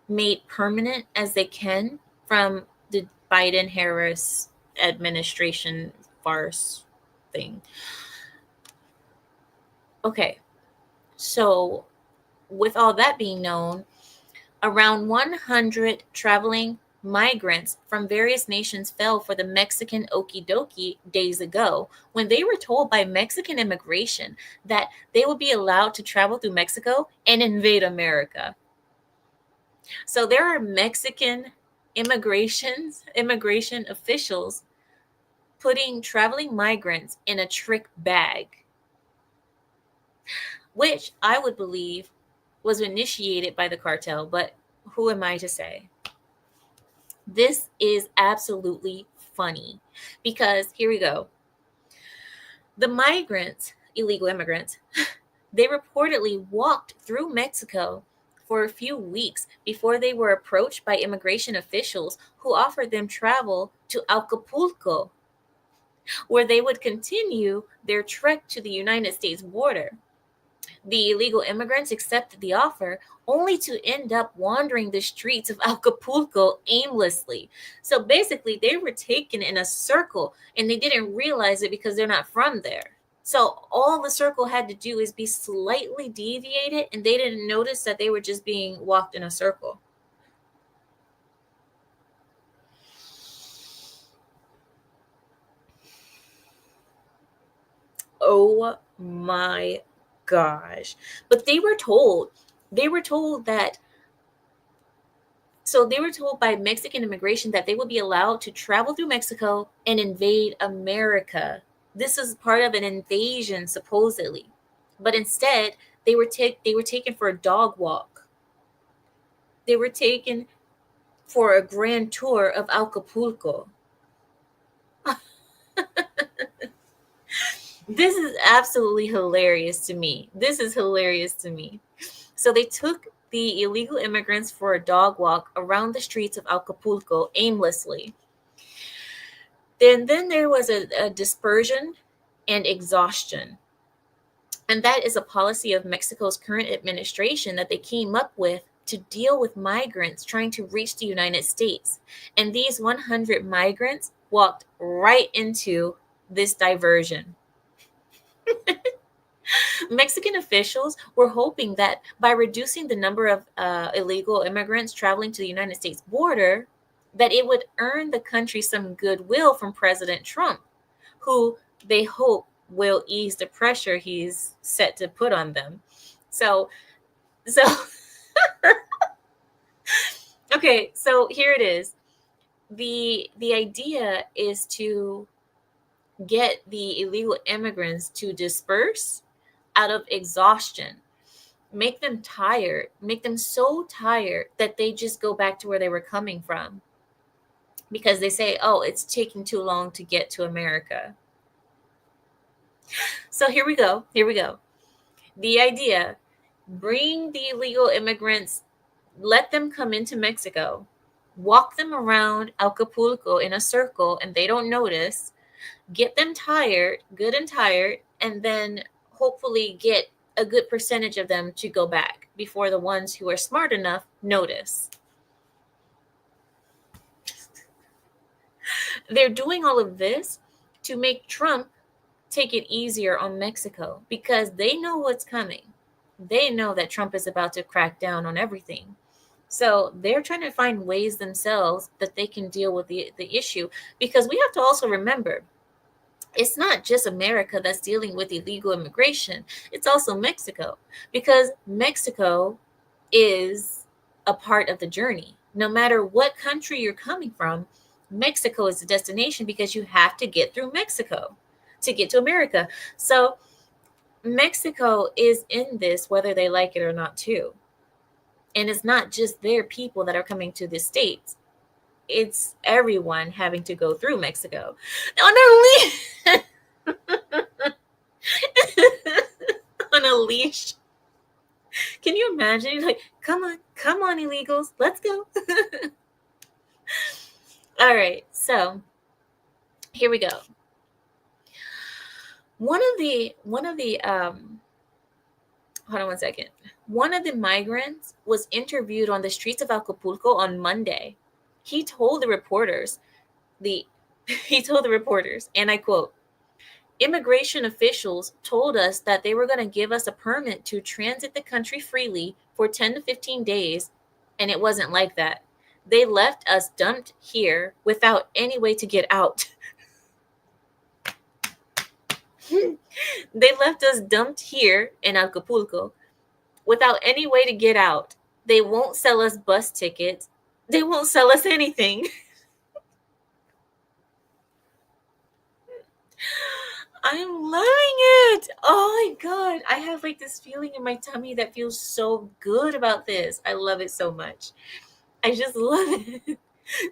made permanent as they can from the Biden-Harris administration farce thing. Okay, so with all that being known, around 100 traveling migrants from various nations fell for the Mexican okie dokie days ago when they were told by Mexican immigration that they would be allowed to travel through Mexico and invade America. So there are Mexican immigration officials putting traveling migrants in a trick bag, which I would believe was initiated by the cartel, but who am I to say? This is absolutely funny because here we go. The migrants, illegal immigrants, they reportedly walked through Mexico for a few weeks before they were approached by immigration officials who offered them travel to Acapulco, where they would continue their trek to the United States border. The illegal immigrants accepted the offer only to end up wandering the streets of Acapulco aimlessly. So basically, they were taken in a circle and they didn't realize it because they're not from there. So all the circle had to do is be slightly deviated and they didn't notice that they were just being walked in a circle. Oh my gosh. But they were told that they were told by Mexican immigration that they would be allowed to travel through Mexico and invade America. This is part of an invasion supposedly. But instead, they were taken for a dog walk. They were taken for a grand tour of Acapulco. This is absolutely hilarious to me. So they took the illegal immigrants for a dog walk around the streets of Acapulco aimlessly. Then there was a dispersion and exhaustion. And that is a policy of Mexico's current administration that they came up with to deal with migrants trying to reach the United States. And these 100 migrants walked right into this diversion. Mexican officials were hoping that by reducing the number of illegal immigrants traveling to the United States border, that it would earn the country some goodwill from President Trump, who they hope will ease the pressure he's set to put on them. So okay, so here it is. The idea is to get the illegal immigrants to disperse out of exhaustion, make them tired, make them so tired that they just go back to where they were coming from, because they say, oh, it's taking too long to get to America. So here we go. The idea: bring the illegal immigrants, let them come into Mexico, walk them around Acapulco in a circle and they don't notice, get them tired, good and tired, and then hopefully get a good percentage of them to go back before the ones who are smart enough notice. They're doing all of this to make Trump take it easier on Mexico, because they know what's coming. They know that Trump is about to crack down on everything. So they're trying to find ways themselves that they can deal with the issue, because we have to also remember, it's not just America that's dealing with illegal immigration. It's also Mexico, because Mexico is a part of the journey. No matter what country you're coming from, Mexico is the destination, because you have to get through Mexico to get to America. So Mexico is in this, whether they like it or not, too. And it's not just their people that are coming to the States. It's everyone having to go through Mexico. On a leash. Can you imagine? Like, come on, illegals, let's go. All right, so here we go. One of the hold on one second. One of the migrants was interviewed on the streets of Acapulco on Monday. He told the reporters, and I quote, "Immigration officials told us that they were going to give us a permit to transit the country freely for 10 to 15 days, and it wasn't like that. They left us dumped here without any way to get out." They left us dumped here in Acapulco without any way to get out. They won't sell us bus tickets. They won't sell us anything. I'm loving it. Oh my God. I have like this feeling in my tummy that feels so good about this. I love it so much. I just love it.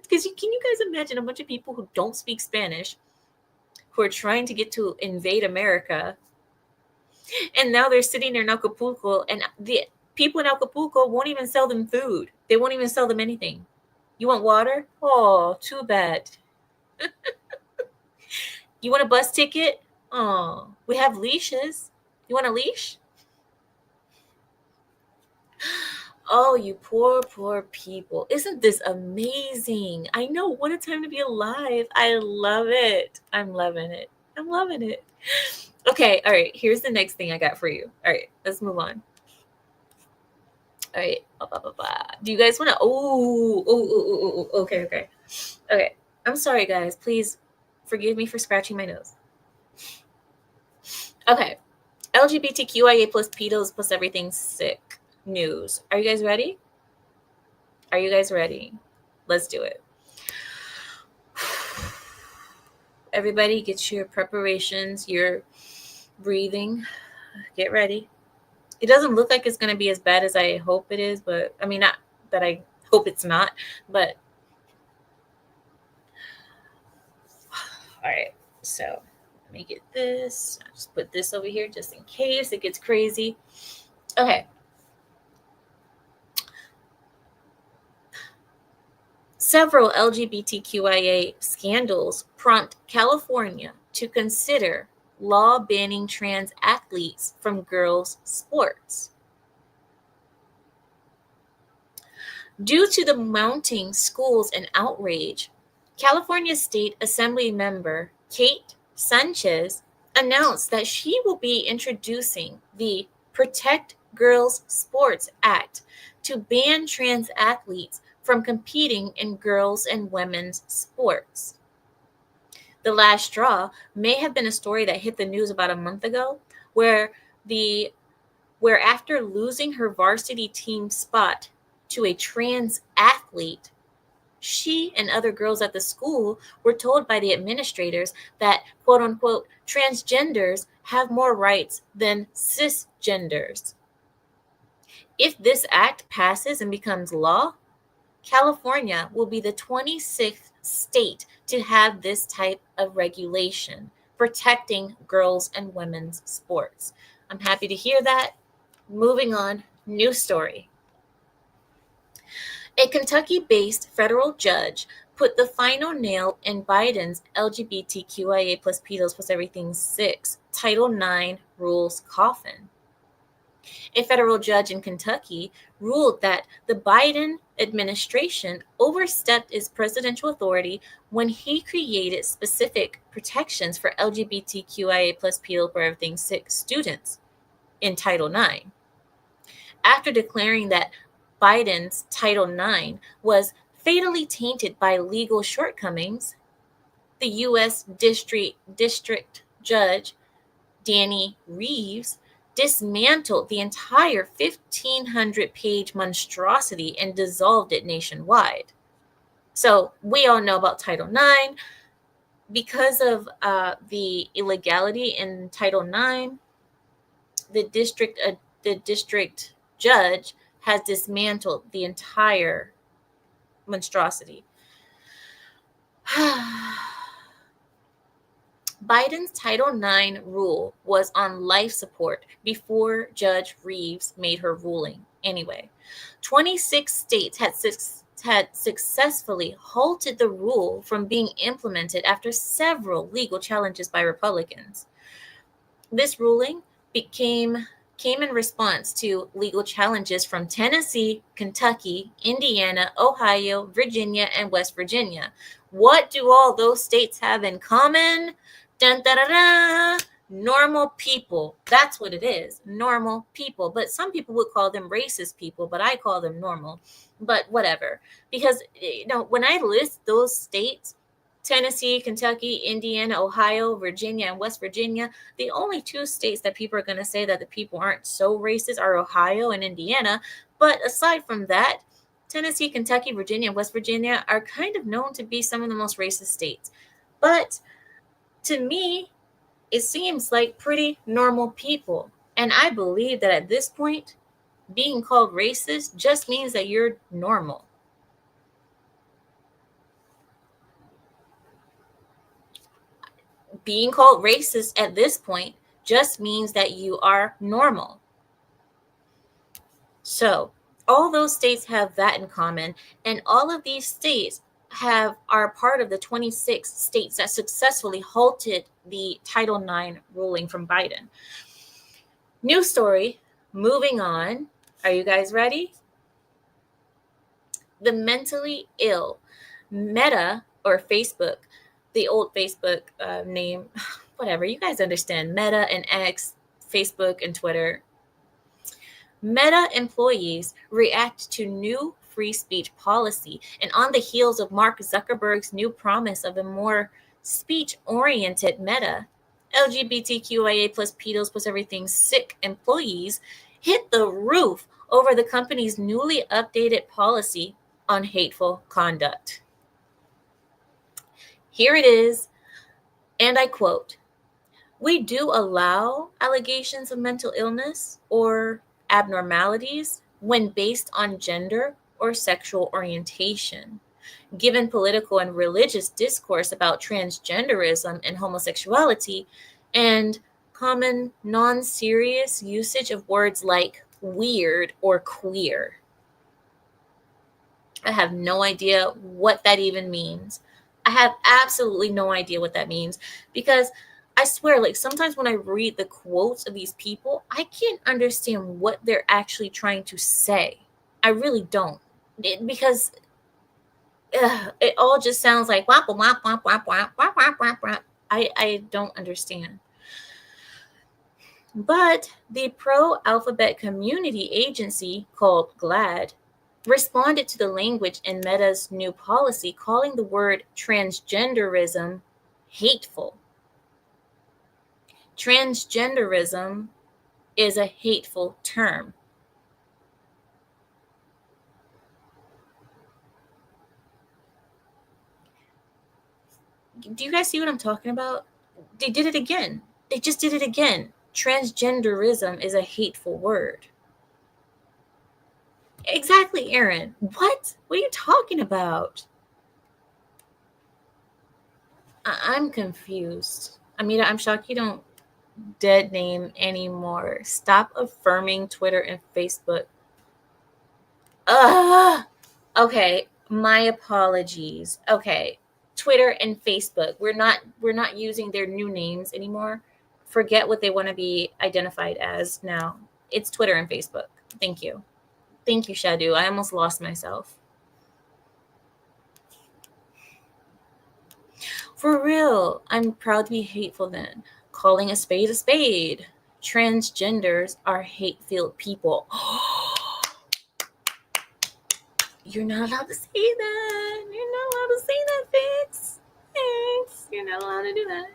Because can you guys imagine a bunch of people who don't speak Spanish, who are trying to get to invade America, and now they're sitting there in Acapulco, and the people in Acapulco won't even sell them food. They won't even sell them anything. You want water? Oh, too bad. You want a bus ticket? Oh, we have leashes. You want a leash? Oh, you poor people. Isn't this amazing? I know. What a time to be alive. I love it. I'm loving it. Okay. All right. Here's the next thing I got for you. All right. Let's move on. All right. Do you guys want to? Oh. Okay. I'm sorry, guys. Please forgive me for scratching my nose. Okay. LGBTQIA plus pedos plus everything sick news. Are you guys ready? Let's do it. Everybody get your preparations, your breathing. Get ready. It doesn't look like it's going to be as bad as I hope it is, but I mean, not that I hope it's not, but all right. So let me get this. I'll just put this over here just in case it gets crazy. Okay. Several LGBTQIA scandals prompt California to consider law banning trans athletes from girls' sports. Due to the mounting schools and outrage, California State Assembly member Kate Sanchez announced that she will be introducing the Protect Girls Sports Act to ban trans athletes from competing in girls and women's sports. The last straw may have been a story that hit the news about a month ago, where the where after losing her varsity team spot to a trans athlete, she and other girls at the school were told by the administrators that, quote unquote, transgenders have more rights than cisgenders. If this act passes and becomes law, California will be the 26th state to have this type of regulation protecting girls and women's sports. I'm happy to hear that. Moving on, new story. A Kentucky-based federal judge put the final nail in Biden's LGBTQIA plus pedos plus everything 6 Title IX rules coffin. A federal judge in Kentucky ruled that the Biden administration overstepped its presidential authority when he created specific protections for LGBTQIA plus pedo for everything 6 students in Title IX. After declaring that Biden's Title IX was fatally tainted by legal shortcomings, the U.S. District Judge Danny Reeves dismantled the entire 1,500-page monstrosity and dissolved it nationwide. So we all know about Title IX. Because of the illegality in Title IX, the district judge has dismantled the entire monstrosity. Biden's Title IX rule was on life support before Judge Reeves made her ruling. Anyway, 26 states had successfully halted the rule from being implemented after several legal challenges by Republicans. This ruling came in response to legal challenges from Tennessee, Kentucky, Indiana, Ohio, Virginia, and West Virginia. What do all those states have in common? Dun, da, da, da. Normal people. That's what it is. Normal people. But some people would call them racist people, but I call them normal. But whatever. Because, when I list those states, Tennessee, Kentucky, Indiana, Ohio, Virginia, and West Virginia, the only 2 states that people are going to say that the people aren't so racist are Ohio and Indiana. But aside from that, Tennessee, Kentucky, Virginia, and West Virginia are kind of known to be some of the most racist states. But to me, it seems like pretty normal people. And I believe that at this point, being called racist just means that you're normal. Being called racist at this point just means that you are normal. So all those states have that in common, and all of these states are part of the 26 states that successfully halted the Title IX ruling from Biden. New story, moving on. Are you guys ready? The mentally ill, Meta or Facebook, the old Facebook name, whatever, you guys understand, Meta and X, Facebook and Twitter. Meta employees react to new free speech policy, and on the heels of Mark Zuckerberg's new promise of a more speech-oriented Meta, LGBTQIA plus pedos plus everything sick employees hit the roof over the company's newly updated policy on hateful conduct. Here it is, and I quote, "We do allow allegations of mental illness or abnormalities when based on gender or sexual orientation. Given political and religious discourse about transgenderism and homosexuality, and common non-serious usage of words like weird or queer." I have no idea what that even means. I have absolutely no idea what that means, because I swear, like, sometimes when I read the quotes of these people, I can't understand what they're actually trying to say. I really don't. because it all just sounds like wop wop wop wop wop wop wop wop wop. I don't understand. But the pro alphabet community agency called GLAD responded to the language in Meta's new policy, calling the word transgenderism hateful. Transgenderism is a hateful term. Do you guys see what I'm talking about? They did it again. They just did it again. Transgenderism is a hateful word. Exactly, Aaron. What? What are you talking about? I'm confused. I mean, I'm shocked you don't dead name anymore. Stop affirming Twitter and Facebook. Ugh. Okay, my apologies. Okay, Twitter and Facebook. We're not using their new names anymore. Forget what they want to be identified as now. It's Twitter and Facebook. Thank you. Thank you, Shadu. I almost lost myself. For real, I'm proud to be hateful then. Calling a spade a spade. Transgenders are hate-filled people. You're not allowed to say that. You're not allowed to say that, Fix. Thanks. You're not allowed to do that.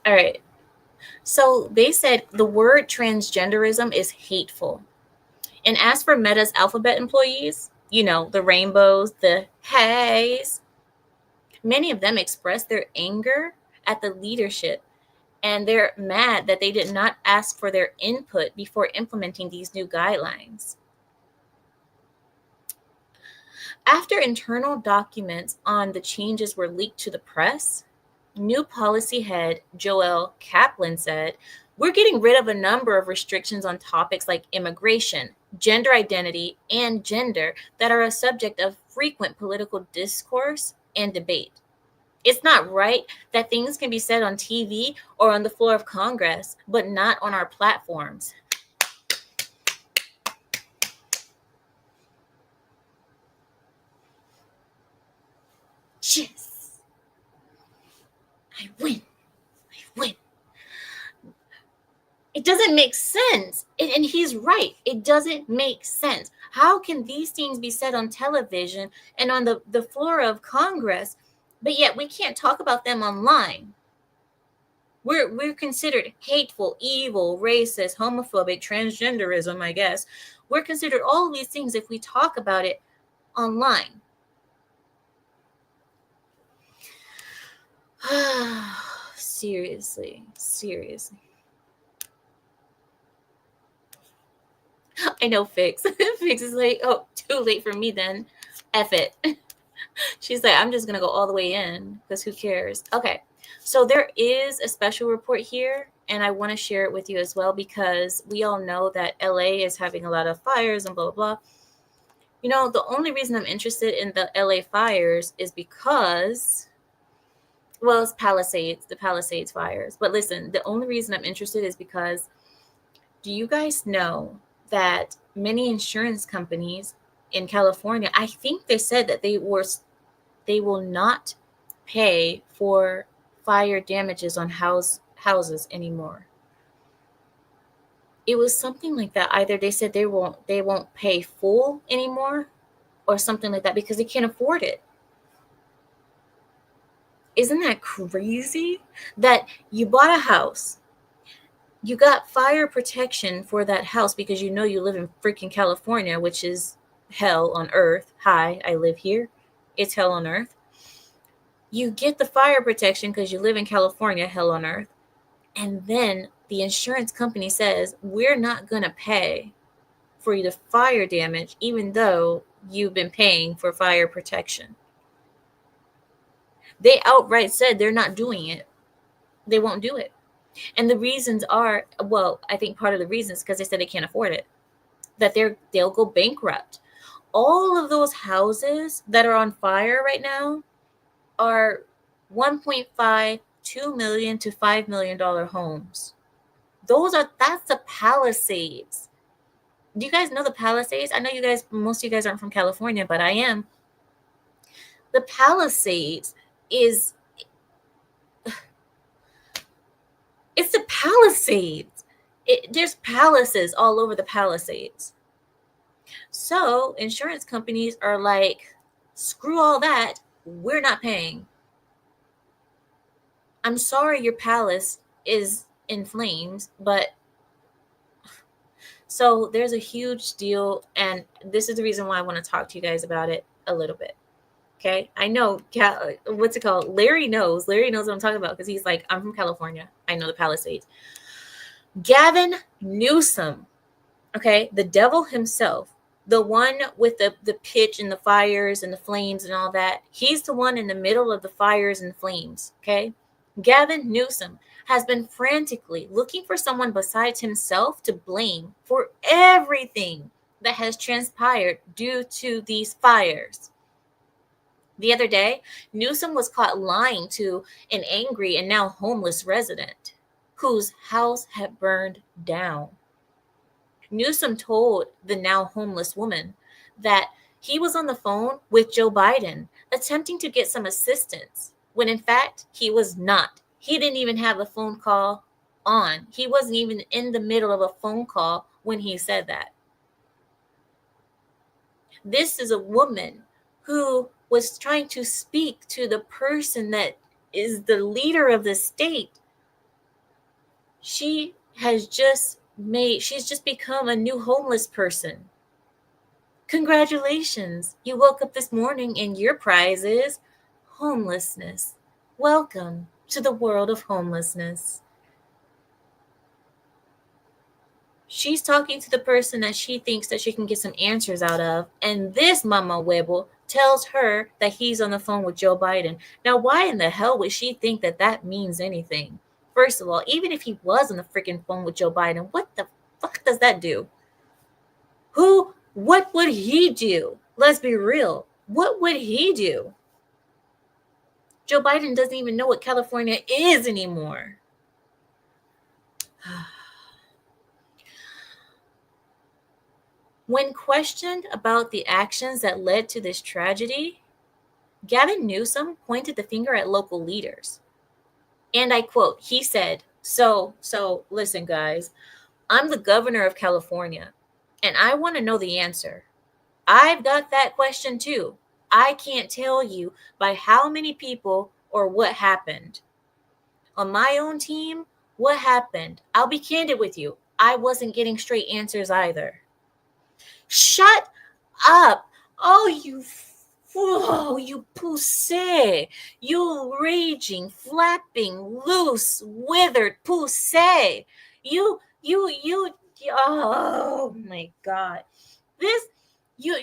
All right. So they said the word transgenderism is hateful. And as for Meta's alphabet employees, the rainbows, the hays, many of them expressed their anger at the leadership, and they're mad that they did not ask for their input before implementing these new guidelines. After internal documents on the changes were leaked to the press, new policy head Joel Kaplan said, "We're getting rid of a number of restrictions on topics like immigration, gender identity, and gender that are a subject of frequent political discourse and debate. It's not right that things can be said on TV or on the floor of Congress, but not on our platforms." Yes. I win. I win. It doesn't make sense. And he's right. It doesn't make sense. How can these things be said on television and on the floor of Congress, but yet we can't talk about them online? We're considered hateful, evil, racist, homophobic, transgenderism, I guess. We're considered all of these things if we talk about it online. Seriously. I know Fix. Fix is like, oh, too late for me then. F it. She's like, I'm just going to go all the way in because who cares? Okay. So there is a special report here, and I want to share it with you as well because we all know that LA is having a lot of fires and blah, blah, blah. The only reason I'm interested in the LA fires is because, well, it's the Palisades fires. But listen, the only reason I'm interested is because, do you guys know that many insurance companies in California, I think they said that they will not pay for fire damages on houses anymore. It was something like that. Either they said they won't pay full anymore or something like that because they can't afford it. Isn't that crazy? That you bought a house, you got fire protection for that house because you live in freaking California, which is hell on earth. Hi, I live here. It's hell on earth. You get the fire protection because you live in California, hell on earth. And then the insurance company says, we're not going to pay for the fire damage, even though you've been paying for fire protection. They outright said they're not doing it. They won't do it. And the reasons are, well, I think part of the reason is because they said they can't afford it, that they'll go bankrupt. All of those houses that are on fire right now are 1.5, 2 million to $5 million homes. That's the Palisades. Do you guys know the Palisades? I know you guys, most of you guys aren't from California, but I am. The Palisades is, it's the Palisades. There's palaces all over the Palisades. So insurance companies are like, screw all that. We're not paying. I'm sorry your palace is in flames, but so there's a huge deal. And this is the reason why I want to talk to you guys about it a little bit. Okay. I know, what's it called? Larry knows what I'm talking about because he's like, I'm from California. I know the Palisades. Gavin Newsom, okay, the devil himself, the one with the pitch and the fires and the flames and all that, he's the one in the middle of the fires and flames, okay? Gavin Newsom has been frantically looking for someone besides himself to blame for everything that has transpired due to these fires. The other day, Newsom was caught lying to an angry and now homeless resident whose house had burned down. Newsom told the now homeless woman that he was on the phone with Joe Biden attempting to get some assistance, when in fact he was not. He didn't even have a phone call on. He wasn't even in the middle of a phone call when he said that. This is a woman who was trying to speak to the person that is the leader of the state. She's just become a new homeless person. Congratulations. You woke up this morning and your prize is homelessness. Welcome to the world of homelessness. She's talking to the person that she thinks that she can get some answers out of, and this Mama Webble tells her that he's on the phone with Joe Biden. Now, why in the hell would she think that that means anything? First of all, even if he was on the freaking phone with Joe Biden, what the fuck does that do? What would he do? Let's be real. What would he do? Joe Biden doesn't even know what California is anymore. When questioned about the actions that led to this tragedy, Gavin Newsom pointed the finger at local leaders. And I quote, he said, so listen, guys, I'm the governor of California, and I want to know the answer. I've got that question too. I can't tell you by how many people or what happened. On my own team, what happened? I'll be candid with you. I wasn't getting straight answers either. Shut up. You pussy. You raging, flapping, loose, withered pussy. Oh my God. You're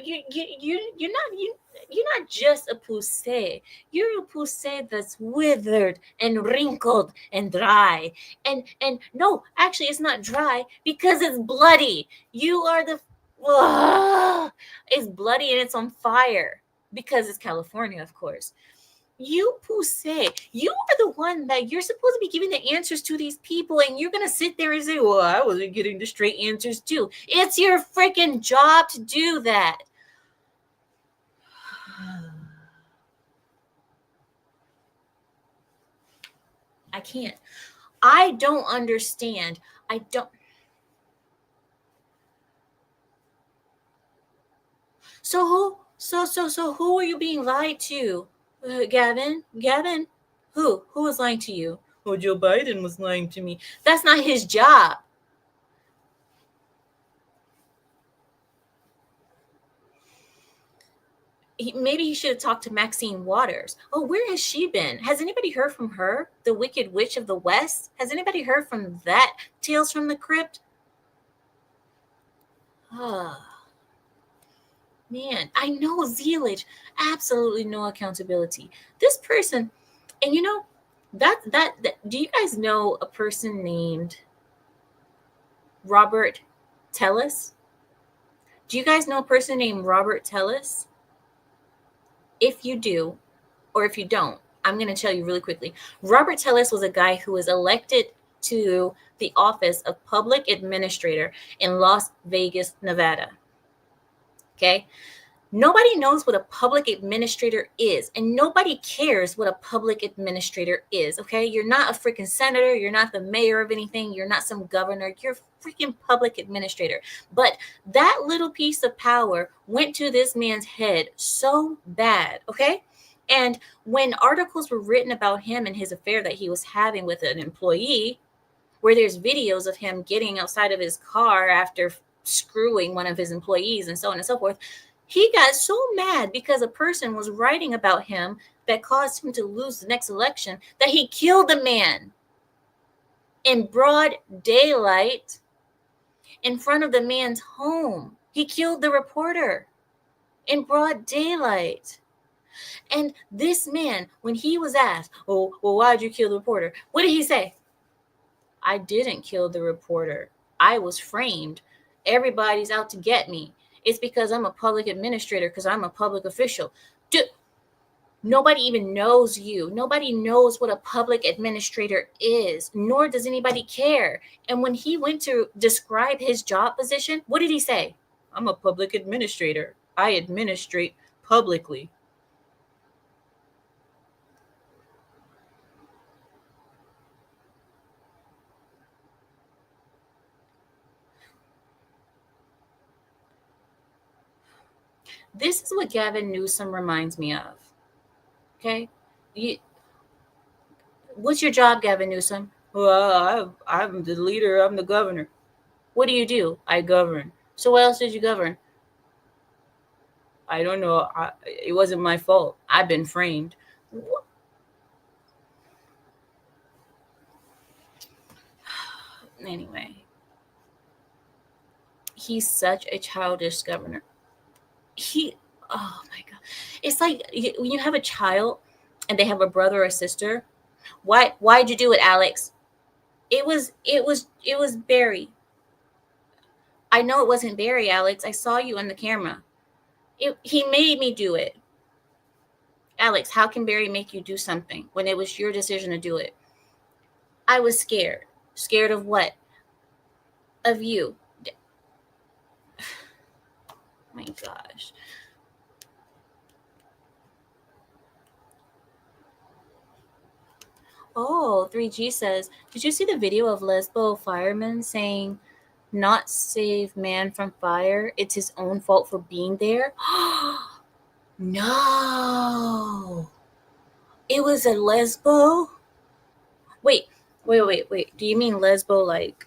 not just a pussy. You're a pussy that's withered and wrinkled and dry. And no, actually it's not dry because it's bloody. You are it's bloody and it's on fire because it's California, of course. You pussy, you are the one that you're supposed to be giving the answers to these people, and you're gonna sit there and say, well, I wasn't getting the straight answers too. It's your freaking job to do that. I can't. I don't understand. I don't. So who are you being lied to? Gavin? Who was lying to you? Oh, Joe Biden was lying to me. That's not his job. Maybe he should have talked to Maxine Waters. Oh, where has she been? Has anybody heard from her? The Wicked Witch of the West? Has anybody heard from that Tales from the Crypt? Man, I know zealage. Absolutely no accountability. This person, and you know, that do you guys know a person named Robert Tellis? Do you guys know a person named Robert Tellis? If you do, or if you don't, I'm going to tell you really quickly. Robert Tellis was a guy who was elected to the office of public administrator in Las Vegas, Nevada. Okay. Nobody knows what a public administrator is, and nobody cares what a public administrator is, okay? You're not a freaking senator. You're not the mayor of anything. You're not some governor. You're a freaking public administrator. But that little piece of power went to this man's head so bad, okay? And when articles were written about him and his affair that he was having with an employee, where there's videos of him getting outside of his car after screwing one of his employees and so on and so forth, he got so mad because a person was writing about him that caused him to lose the next election that he killed the man in broad daylight in front of the man's home. He killed the reporter in broad daylight. And this man, when he was asked, oh, well, why'd you kill the reporter? What did he say? I didn't kill the reporter. I was framed. Everybody's out to get me. It's because I'm a public administrator, because I'm a public official. Dude, nobody even knows you. Nobody knows what a public administrator is, nor does anybody care. And when he went to describe his job position, what did he say? I'm a public administrator. I administrate publicly. This is what Gavin Newsom reminds me of. Okay? What's your job, Gavin Newsom? Well, I'm the leader. I'm the governor. What do? I govern. So what else did you govern? I don't know. It wasn't my fault. I've been framed. Anyway, he's such a childish governor. Oh my God. It's like when you have a child and they have a brother or sister. Why'd you do it, Alex? It was Barry. I know it wasn't Barry, Alex. I saw you on the camera. He made me do it. Alex, how can Barry make you do something when it was your decision to do it? I was scared. Scared of what? Of you. My gosh. Oh, 3G says, did you see the video of Lesbo fireman saying, not save man from fire? It's his own fault for being there? No. It was a Lesbo? Wait. Do you mean Lesbo like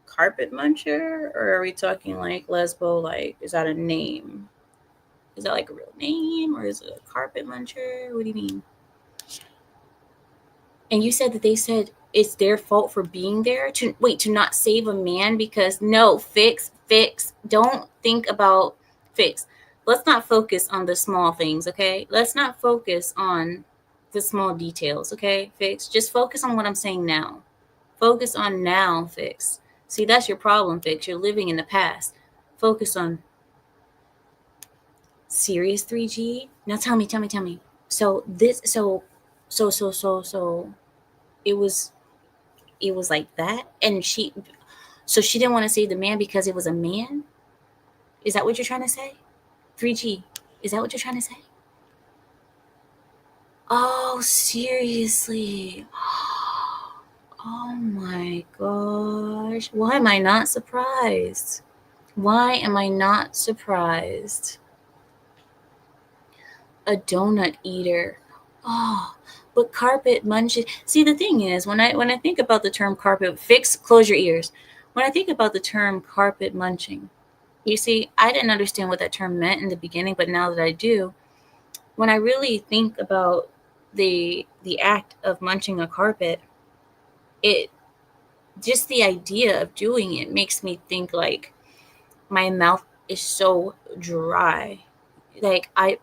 carpet muncher? Or are we talking like Lesbo, like, is that a name? Is that like a real name? Or is it a carpet muncher? What do you mean? And you said that they said it's their fault for being there to not save a man because no, fix. Don't think about fix. Let's not focus on the small things, okay? Let's not focus on the small details, okay? Fix. Just focus on what I'm saying now. Focus on now, fix. See, that's your problem, fix. You're living in the past. Focus on serious 3G. Now tell me. So it was like that, and she didn't want to save the man because it was a man. Is that what you're trying to say? 3G, is that what you're trying to say? Oh, seriously? Oh my gosh, why am I not surprised? A donut eater. Oh, but carpet munching. See, the thing is, when I think about the term carpet, fix, close your ears. When I think about the term carpet munching, you see, I didn't understand what that term meant in the beginning, but now that I do, when I really think about the act of munching a carpet, it just the idea of doing it makes me think like my mouth is so dry. Like I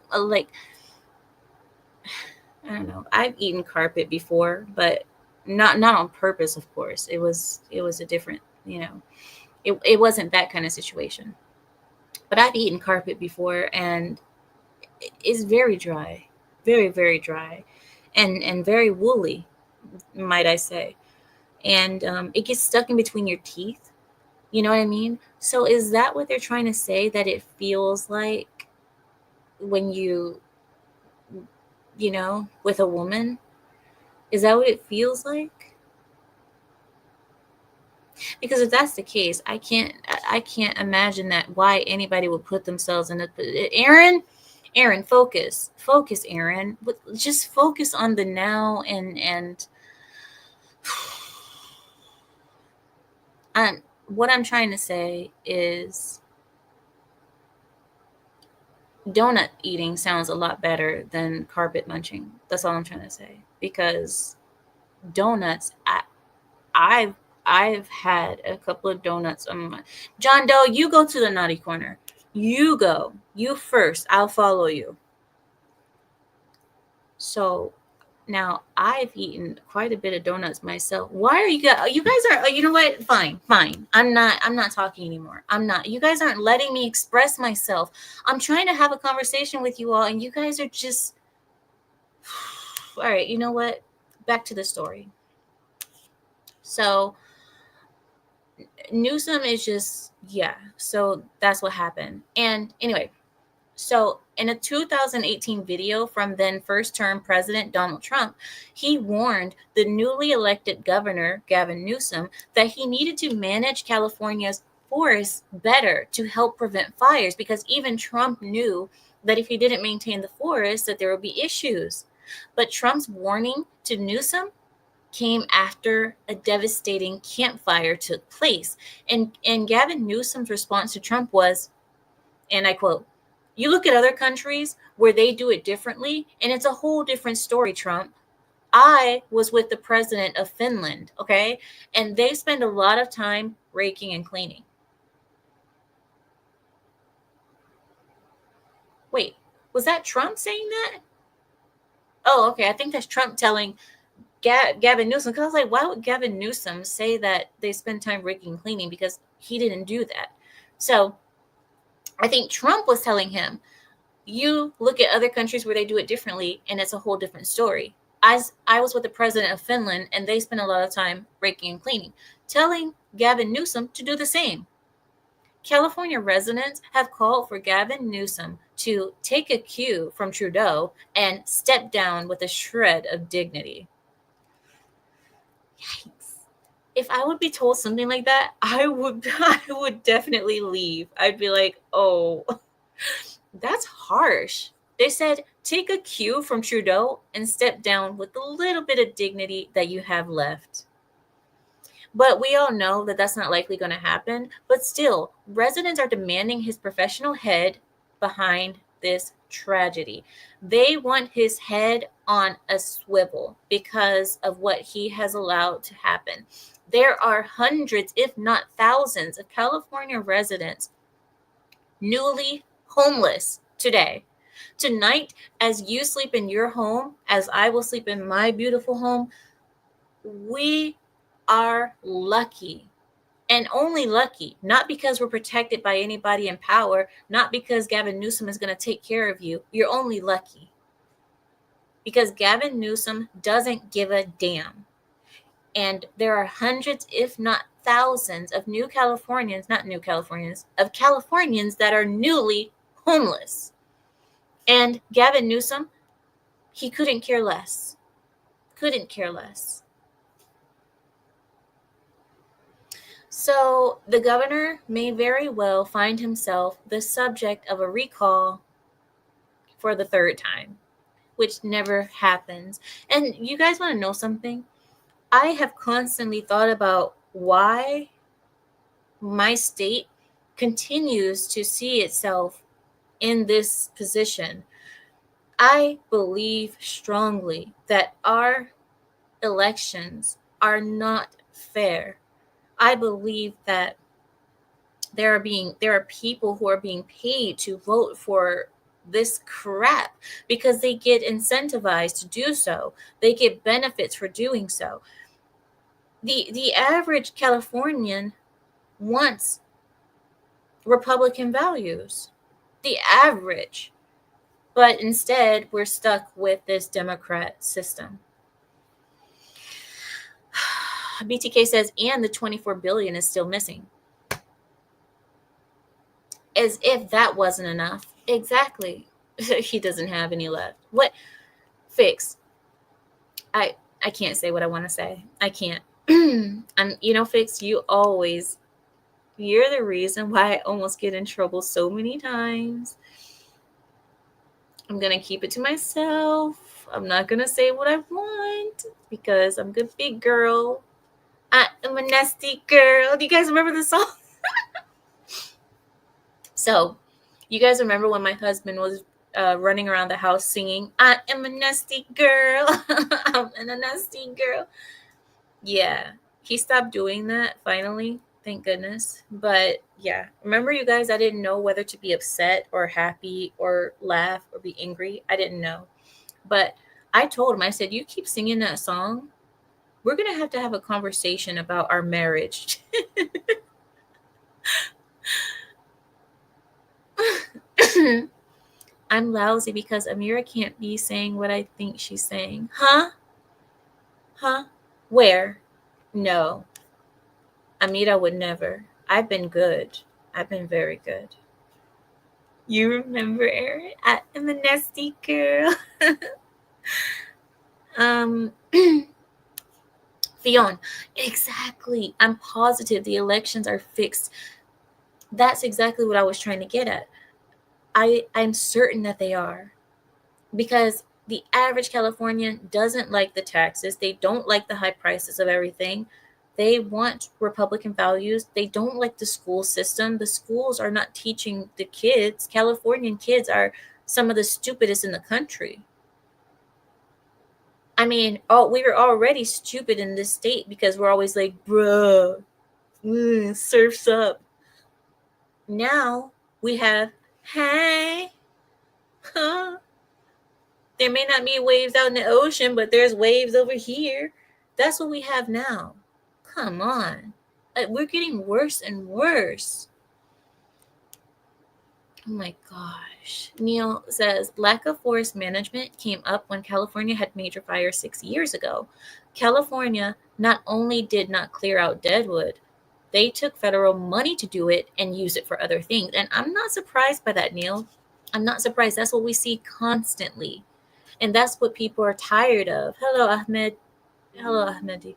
don't know. I've eaten carpet before, but not on purpose, of course. It was a different, it wasn't that kind of situation. But I've eaten carpet before, and it's very dry, very, very dry, and very woolly, might I say. and it gets stuck in between your teeth. You know what I mean? So is that what they're trying to say, that it feels like when you know, with a woman? Is that what it feels like? Because if that's the case, I can't imagine that why anybody would put themselves in a Aaron, focus, Aaron. Just focus on the now, and what I'm trying to say is donut eating sounds a lot better than carpet munching. That's all I'm trying to say. Because donuts, I've I've had a couple of donuts on my John Doe, you go to the naughty corner. You go. You first. I'll follow you. So now I've eaten quite a bit of donuts myself. Why are you guys are you know what? Fine. I'm not talking anymore. I'm not. You guys aren't letting me express myself. I'm trying to have a conversation with you all, and you guys are just all right, you know what? Back to the story. So Newsom is just, yeah. So that's what happened. And anyway, so in a 2018 video from then first term President Donald Trump, he warned the newly elected governor, Gavin Newsom, that he needed to manage California's forests better to help prevent fires, because even Trump knew that if he didn't maintain the forests, that there would be issues. But Trump's warning to Newsom came after a devastating campfire took place. And Gavin Newsom's response to Trump was, and I quote, "You look at other countries where they do it differently, and it's a whole different story, Trump. I was with the president of Finland, okay? And they spend a lot of time raking and cleaning." Wait, was that Trump saying that? Oh, okay. I think that's Trump telling Gavin Newsom, because I was like, why would Gavin Newsom say that they spend time raking and cleaning? Because he didn't do that. So I think Trump was telling him, you look at other countries where they do it differently, and it's a whole different story. I was with the president of Finland, and they spend a lot of time raking and cleaning, telling Gavin Newsom to do the same. California residents have called for Gavin Newsom to take a cue from Trudeau and step down with a shred of dignity. Yikes. If I would be told something like that, I would definitely leave. I'd be like, "Oh, that's harsh." They said, "Take a cue from Trudeau and step down with a little bit of dignity that you have left." But we all know that that's not likely going to happen. But still, residents are demanding his professional head behind this tragedy. They want his head on a swivel because of what he has allowed to happen. There are hundreds, if not thousands, of California residents newly homeless today. Tonight, as you sleep in your home, as I will sleep in my beautiful home, we are lucky, and only lucky, not because we're protected by anybody in power, not because Gavin Newsom is going to take care of you. You're only lucky because Gavin Newsom doesn't give a damn. And there are hundreds, if not thousands, of of Californians that are newly homeless. And Gavin Newsom, he couldn't care less. Couldn't care less. So the governor may very well find himself the subject of a recall for the third time, which never happens. And you guys want to know something? I have constantly thought about why my state continues to see itself in this position. I believe strongly that our elections are not fair. I believe that there are people who are being paid to vote for this crap because they get incentivized to do so. They get benefits for doing so. The average Californian wants Republican values. The average. But instead, we're stuck with this Democrat system. BTK says, and the 24 billion is still missing. As if that wasn't enough. Exactly. He doesn't have any left. What? Fix. I can't say what I want to say. I can't. Fix, you're the reason why I almost get in trouble so many times. I'm going to keep it to myself. I'm not going to say what I want because I'm a big girl. I am a nasty girl. Do you guys remember the song? So, you guys remember when my husband was running around the house singing, I am a nasty girl. I'm a nasty girl. Yeah, he stopped doing that finally. Thank goodness. But yeah, remember you guys, I didn't know whether to be upset or happy or laugh or be angry. I didn't know. But I told him, I said, you keep singing that song, we're going to have a conversation about our marriage. I'm lousy because Amira can't be saying what I think she's saying. Huh? Where? No. Amira would never. I've been good. I've been very good. You remember, Erin? I am a nasty girl. Fionn, exactly. I'm positive the elections are fixed. That's exactly what I was trying to get at. I'm certain that they are. Because the average Californian doesn't like the taxes. They don't like the high prices of everything. They want Republican values. They don't like the school system. The schools are not teaching the kids. Californian kids are some of the stupidest in the country. I mean, we were already stupid in this state because we're always like, bruh, surf's up. Now we have, hey, huh? There may not be waves out in the ocean, but there's waves over here. That's what we have now. Come on. We're getting worse and worse. Oh my gosh. Neil says, lack of forest management came up when California had major fires 6 years ago. California not only did not clear out deadwood, they took federal money to do it and use it for other things. And I'm not surprised by that, Neil. I'm not surprised. That's what we see constantly. And that's what people are tired of. Hello, Ahmed. Hello, Ahmedi.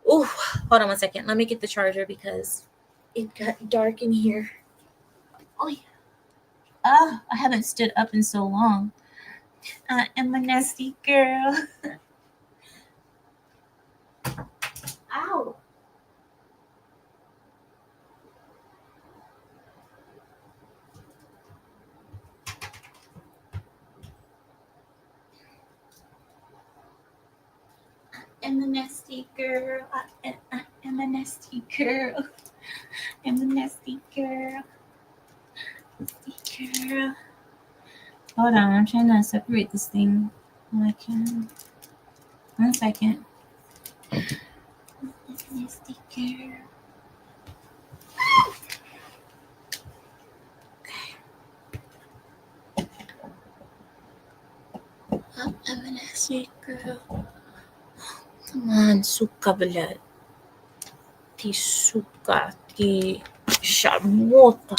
Oh, hold on one second. Let me get the charger because it got dark in here. Oh, yeah. I haven't stood up in so long. I am a nasty girl. Ow. I am a nasty girl. I am a nasty girl. I'm a nasty girl. Nasty girl. Hold on, I'm trying to separate this thing when I can. 1 second. Nasty girl. I'm a nasty girl. Come on, suka blood. Ti suka, ti sharmuta.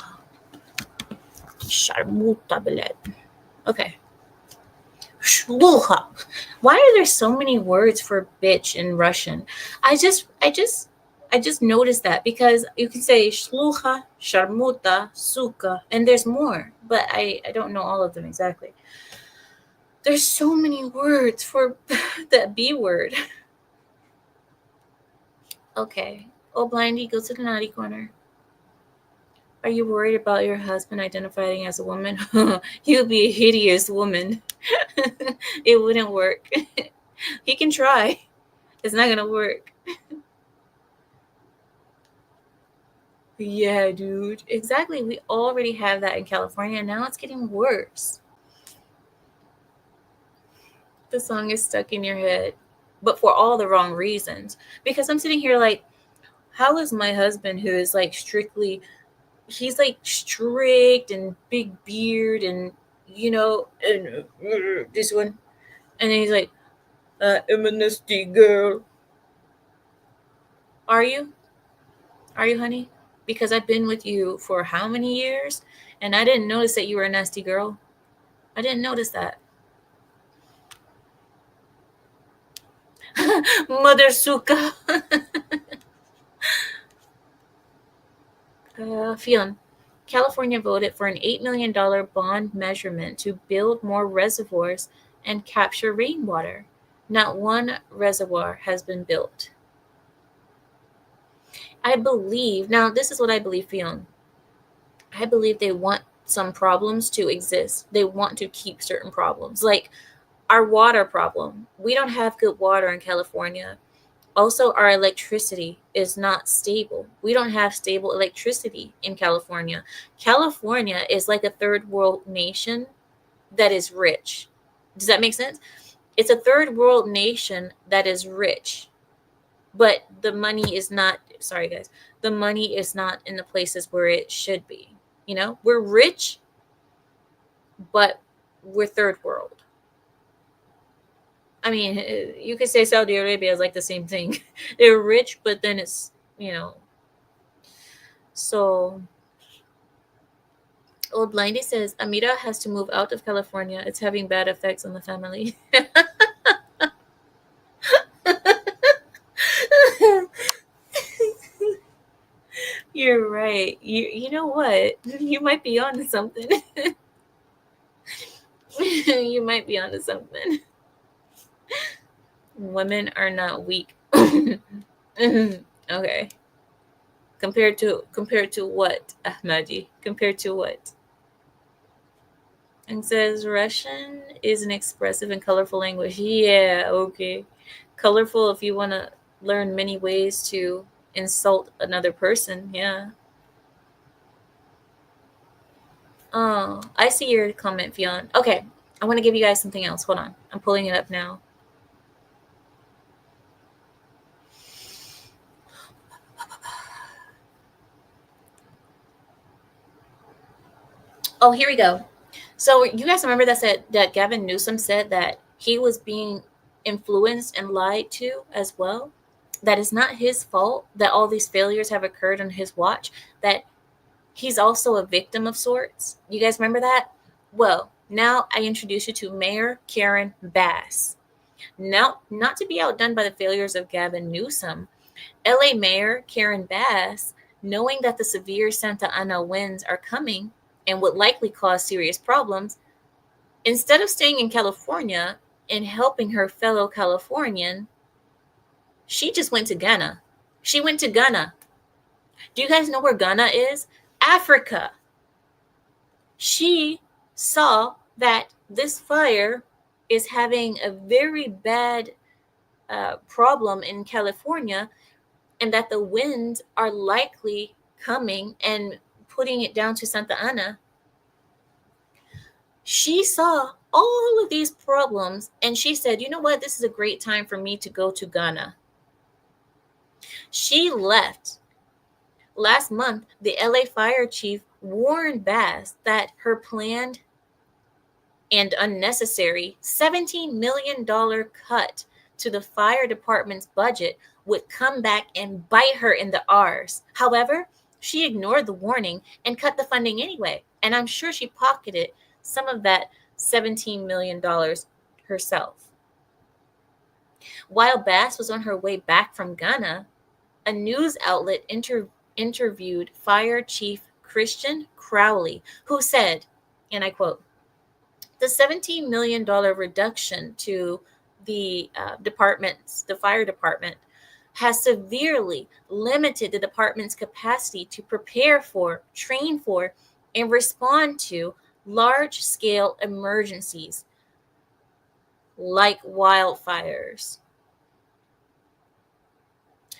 Sharmuta blood. Okay. Shluha. Why are there so many words for bitch in Russian? I just noticed that because you can say shluha, sharmuta, suka, and there's more, but I don't know all of them exactly. There's so many words for that B word. Okay. Oh, Blindy, go to the naughty corner. Are you worried about your husband identifying as a woman? He'll be a hideous woman. It wouldn't work. He can try. It's not gonna work. Yeah, dude. Exactly. We already have that in California. Now it's getting worse. The song is stuck in your head, but for all the wrong reasons. Because I'm sitting here like, how is my husband, who is like he's like strict and big beard and, and this one. And then he's like, I'm a nasty girl. Are you? Are you, honey? Because I've been with you for how many years? And I didn't notice that you were a nasty girl. I didn't notice that. Mother Suka. Fionn. California voted for an $8 million bond measurement to build more reservoirs and capture rainwater. Not one reservoir has been built. I believe, now this is what I believe, Fionn. I believe they want some problems to exist. They want to keep certain problems. Like our water problem. We don't have good water in California. Also, our electricity is not stable. We don't have stable electricity in California. California is like a third world nation that is rich. Does that make sense? It's a third world nation that is rich, but the money is not, sorry guys, the money is not in the places where it should be. You know, we're rich, but we're third world. I mean, you could say Saudi Arabia is like the same thing. They're rich, but then it's, you know. So, Old Blindy says, Amira has to move out of California. It's having bad effects on the family. You're right. You know what? You might be onto something. You might be onto something. Women are not weak. Okay. Compared to what, Ahmadi? Compared to what? And says Russian is an expressive and colorful language. Yeah, okay. Colorful if you want to learn many ways to insult another person. Yeah. Oh, I see your comment, Fionn. Okay, I want to give you guys something else. Hold on. I'm pulling it up now. Oh, here we go. So you guys remember that Gavin Newsom said that he was being influenced and lied to as well? That is not his fault that all these failures have occurred on his watch, that he's also a victim of sorts. You guys remember that? Well, now I introduce you to Mayor Karen Bass. Now, not to be outdone by the failures of Gavin Newsom, LA Mayor Karen Bass, knowing that the severe Santa Ana winds are coming and would likely cause serious problems, instead of staying in California and helping her fellow Californian, she just went to Ghana. She went to Ghana. Do you guys know where Ghana is? Africa. She saw that this fire is having a very bad problem in California, and that the winds are likely coming and putting it down to Santa Ana. She saw all of these problems and she said, you know what? This is a great time for me to go to Ghana. She left. Last month, the LA fire chief warned Bass that her planned and unnecessary $17 million cut to the fire department's budget would come back and bite her in the arse. However, she ignored the warning and cut the funding anyway. And I'm sure she pocketed some of that $17 million herself. While Bass was on her way back from Ghana, a news outlet interviewed Fire Chief Christian Crowley, who said, and I quote, the $17 million reduction to the fire department, has severely limited the department's capacity to prepare for, train for, and respond to large-scale emergencies like wildfires.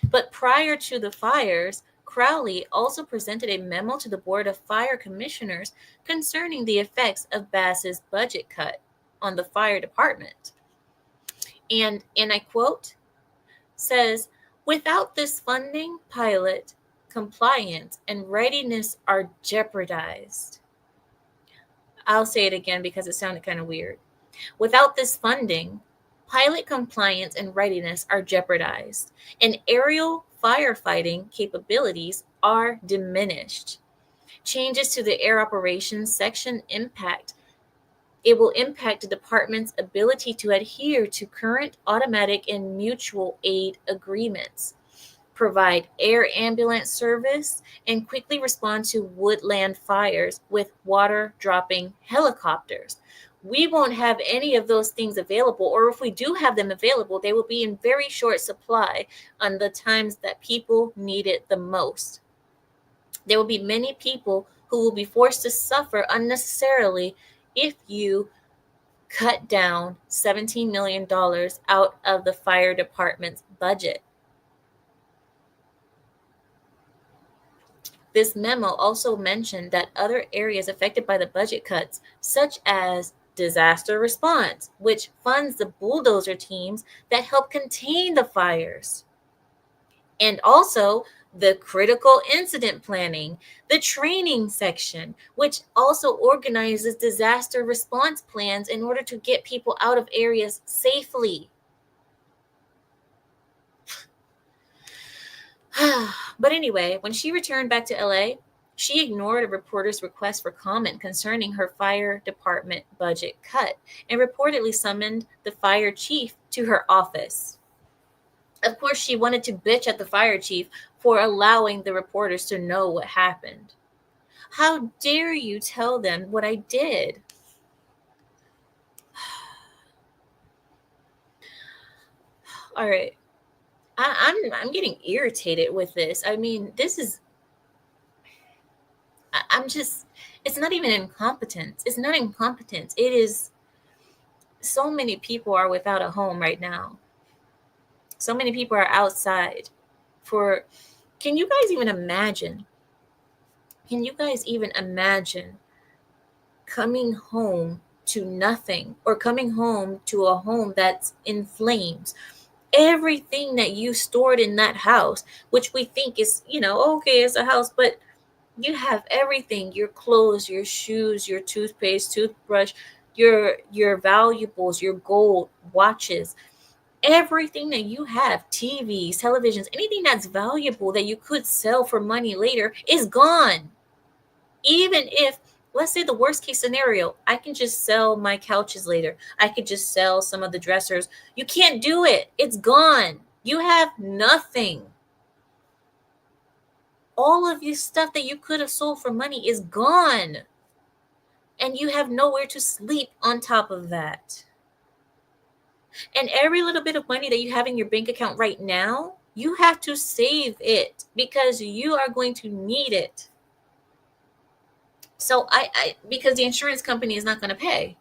But prior to the fires, Crowley also presented a memo to the Board of Fire Commissioners concerning the effects of Bass's budget cut on the fire department. And I quote, says, without this funding, pilot, compliance, and readiness are jeopardized. I'll say it again because it sounded kind of weird. Without this funding, Pilot compliance and readiness are jeopardized, and aerial firefighting capabilities are diminished. Changes to the air operations section will impact the department's ability to adhere to current automatic and mutual aid agreements, provide air ambulance service, and quickly respond to woodland fires with water dropping helicopters. We won't have any of those things available, or if we do have them available, they will be in very short supply on the times that people need it the most. There will be many people who will be forced to suffer unnecessarily if you cut down $17 million out of the fire department's budget. This memo also mentioned that other areas affected by the budget cuts, such as disaster response, which funds the bulldozer teams that help contain the fires, and also the critical incident planning, the training section, which also organizes disaster response plans in order to get people out of areas safely. But anyway, when she returned back to LA, she ignored a reporter's request for comment concerning her fire department budget cut and reportedly summoned the fire chief to her office. Of course, she wanted to bitch at the fire chief for allowing the reporters to know what happened. How dare you tell them what I did? All right. I'm getting irritated with this. I mean, this is I'm just it's not even incompetence. It's not incompetence. It is so many people are without a home right now. So many people are outside for can you guys even imagine? Can you guys even imagine coming home to nothing or coming home to a home that's in flames? Everything that you stored in that house, which we think is, okay, it's a house, but you have everything, your clothes, your shoes, your toothpaste, toothbrush, your valuables, your gold, watches, everything that you have, TVs, televisions, anything that's valuable that you could sell for money later is gone. Even if, let's say the worst case scenario, I can just sell my couches later. I could just sell some of the dressers. You can't do it. It's gone. You have nothing. All of your stuff that you could have sold for money is gone. And you have nowhere to sleep on top of that. And every little bit of money that you have in your bank account right now, you have to save it because you are going to need it. So because the insurance company is not going to pay.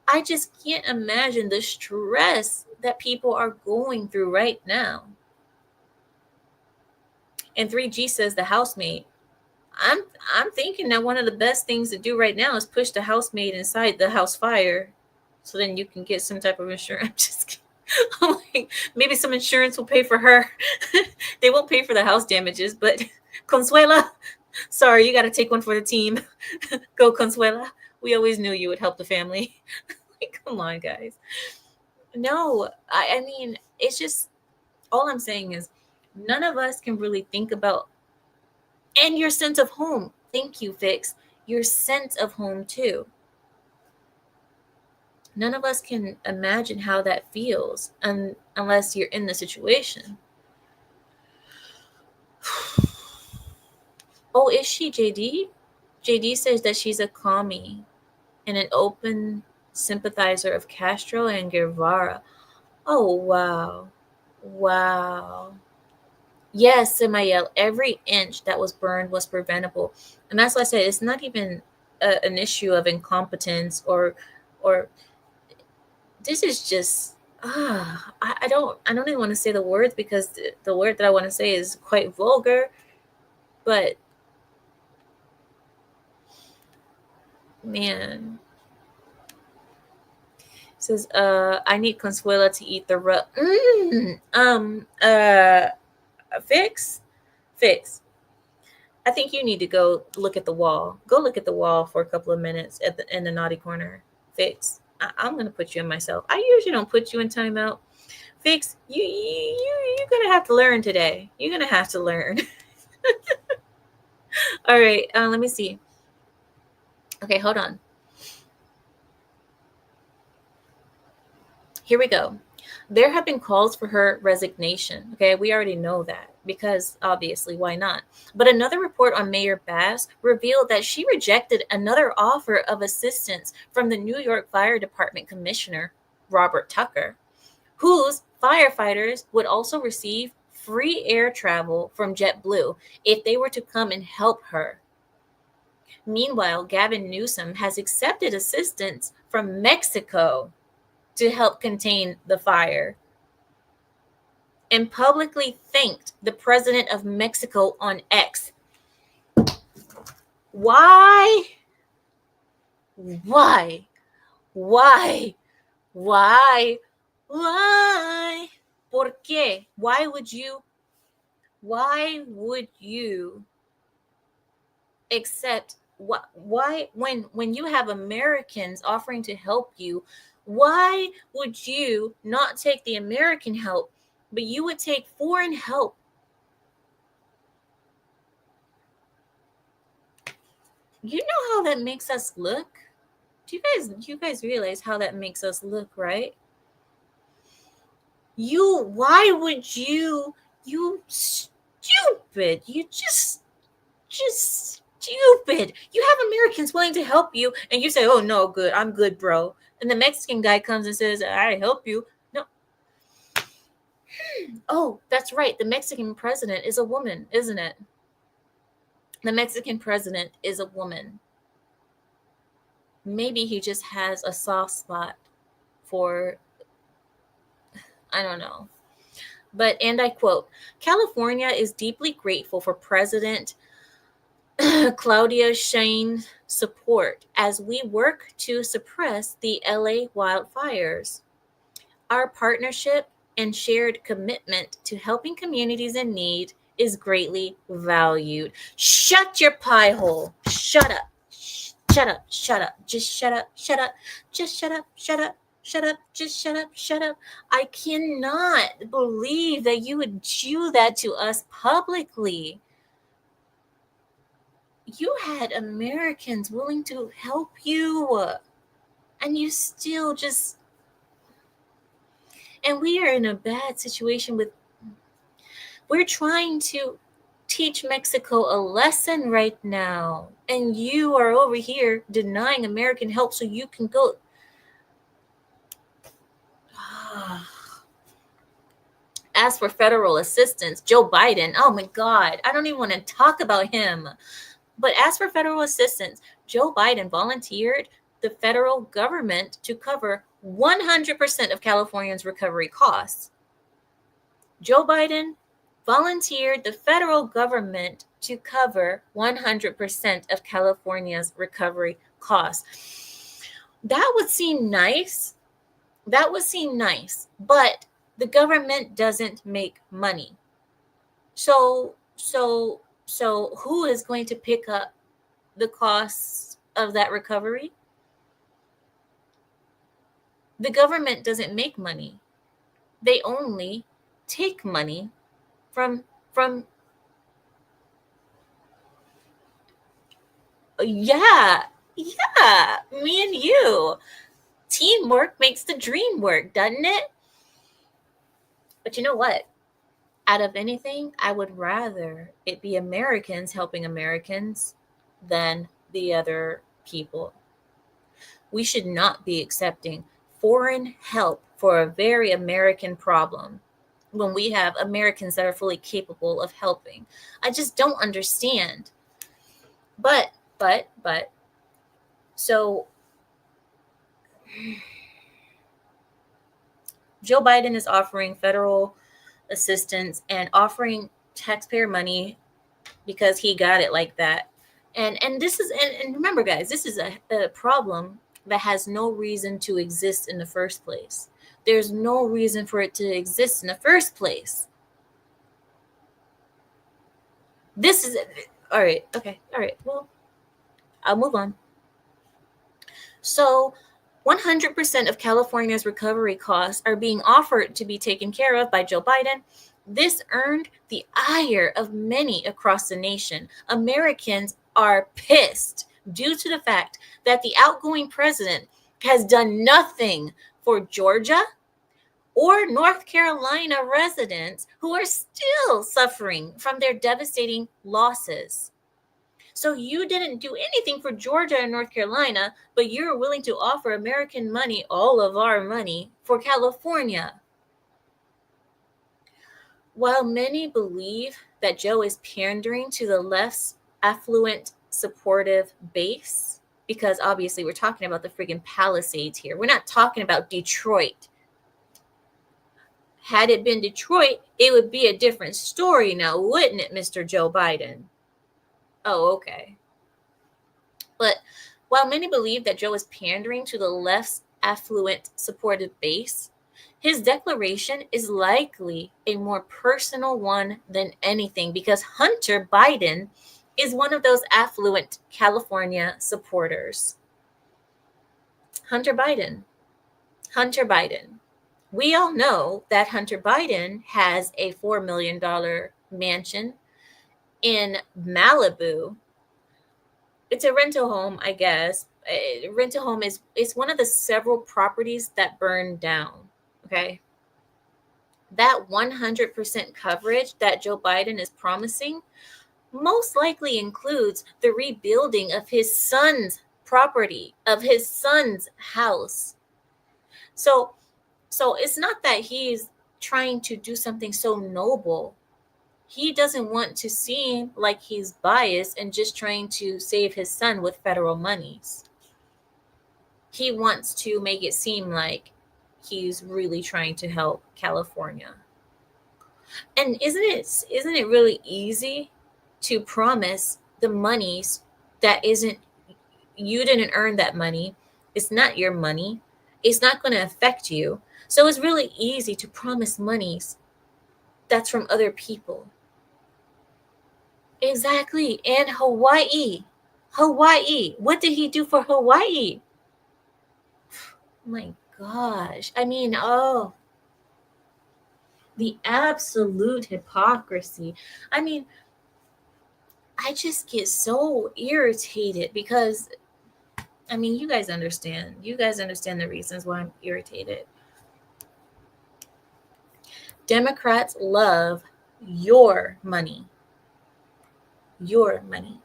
I just can't imagine the stress that people are going through right now. And 3G says the housemaid. I'm thinking that one of the best things to do right now is push the housemaid inside the house fire, so then you can get some type of insurance. I'm just kidding. I'm like, maybe some insurance will pay for her. They won't pay for the house damages, but Consuela, sorry, you got to take one for the team. Go, Consuela. We always knew you would help the family. Like, come on, guys. No, I mean, it's just, all I'm saying is none of us can really think about, and your sense of home. Thank you, Fix. Your sense of home, too. None of us can imagine how that feels unless you're in the situation. Oh, is she JD? JD says that she's a commie and an open sympathizer of Castro and Guevara. Oh, wow. Wow. Yes, Samael, every inch that was burned was preventable. And that's why I said it's not even an issue of incompetence or this is just I don't even want to say the words because the word that I want to say is quite vulgar, but man, it says I need Consuela to eat the fix. I think you need to go look at the wall. Go look at the wall for a couple of minutes in the naughty corner. Fix. I'm gonna put you in myself. I usually don't put you in timeout. Fix, you're gonna have to learn today. You're gonna have to learn. All right, let me see. Okay, hold on. Here we go. There have been calls for her resignation. Okay, we already know that because obviously, why not? But another report on Mayor Bass revealed that she rejected another offer of assistance from the New York Fire Department Commissioner, Robert Tucker, whose firefighters would also receive free air travel from JetBlue if they were to come and help her. Meanwhile, Gavin Newsom has accepted assistance from Mexico to help contain the fire and publicly thanked the president of Mexico on X. Why? Why? Why? Why? Why? ¿Por qué? Why would you accept why when you have Americans offering to help you, why would you not take the American help, but you would take foreign help? You know how that makes us look? Do you guys realize how that makes us look, right? Why would you stupid, you just stupid. You have Americans willing to help you, and you say, "Oh no, good, I'm good, bro." And the Mexican guy comes and says, "I help you." No. Oh, that's right. The Mexican president is a woman, isn't it? The Mexican president is a woman. Maybe he just has a soft spot for, I don't know. But, and I quote, California is deeply grateful for President Claudia Shine's support as we work to suppress the LA wildfires. Our partnership and shared commitment to helping communities in need is greatly valued. Shut your pie hole. Shut up. Shut up. Shut up. Just shut up. Shut up. Just shut up. Shut up. Shut up. Just shut up. Shut up. I cannot believe that you would do that to us publicly. You had Americans willing to help you, and you still just. And we are in a bad situation with. We're trying to teach Mexico a lesson right now, and you are over here denying American help so you can go. As for federal assistance, Joe Biden, oh my God, I don't even want to talk about him. But as for federal assistance, Joe Biden volunteered the federal government to cover 100% of Californians' recovery costs. Joe Biden volunteered the federal government to cover 100% of California's recovery costs. That would seem nice. But the government doesn't make money. So who is going to pick up the costs of that recovery? The government doesn't make money. They only take money from yeah, me and you. Teamwork makes the dream work, doesn't it? But you know what? Out of anything, I would rather it be Americans helping Americans than the other people. We should not be accepting foreign help for a very American problem when we have Americans that are fully capable of helping. I just don't understand. But, so Joe Biden is offering federal assistance and offering taxpayer money because he got it like that. And this is, and remember guys, this is a problem that has no reason to exist in the first place. There's no reason for it to exist in the first place. This is all right. Okay. All right. Well, I'll move on. So 100% of California's recovery costs are being offered to be taken care of by Joe Biden. This earned the ire of many across the nation. Americans are pissed due to the fact that the outgoing president has done nothing for Georgia or North Carolina residents who are still suffering from their devastating losses. So you didn't do anything for Georgia and North Carolina, but you're willing to offer American money, all of our money, for California. While many believe that Joe is pandering to the left's affluent, supportive base, because obviously we're talking about the friggin' Palisades here. We're not talking about Detroit. Had it been Detroit, it would be a different story now, wouldn't it, Mr. Joe Biden? Oh, okay. But while many believe that Joe is pandering to the left's affluent, supportive base, his declaration is likely a more personal one than anything because Hunter Biden is one of those affluent California supporters. Hunter Biden. Hunter Biden. We all know that Hunter Biden has a $4 million mansion in Malibu. It's a rental home, I guess. A rental home is one of the several properties that burned down. Okay. That 100% coverage that Joe Biden is promising most likely includes the rebuilding of his son's property, of his son's house. So it's not that he's trying to do something so noble. He doesn't want to seem like he's biased and just trying to save his son with federal monies. He wants to make it seem like he's really trying to help California. And isn't it really easy to promise the monies that isn't, you didn't earn that money. It's not your money. It's not going to affect you. So it's really easy to promise monies that's from other people. Exactly. And Hawaii. Hawaii. What did he do for Hawaii? My gosh. I mean, oh, the absolute hypocrisy. I mean, I just get so irritated because, I mean, you guys understand. You guys understand the reasons why I'm irritated. Democrats love your money. Your money.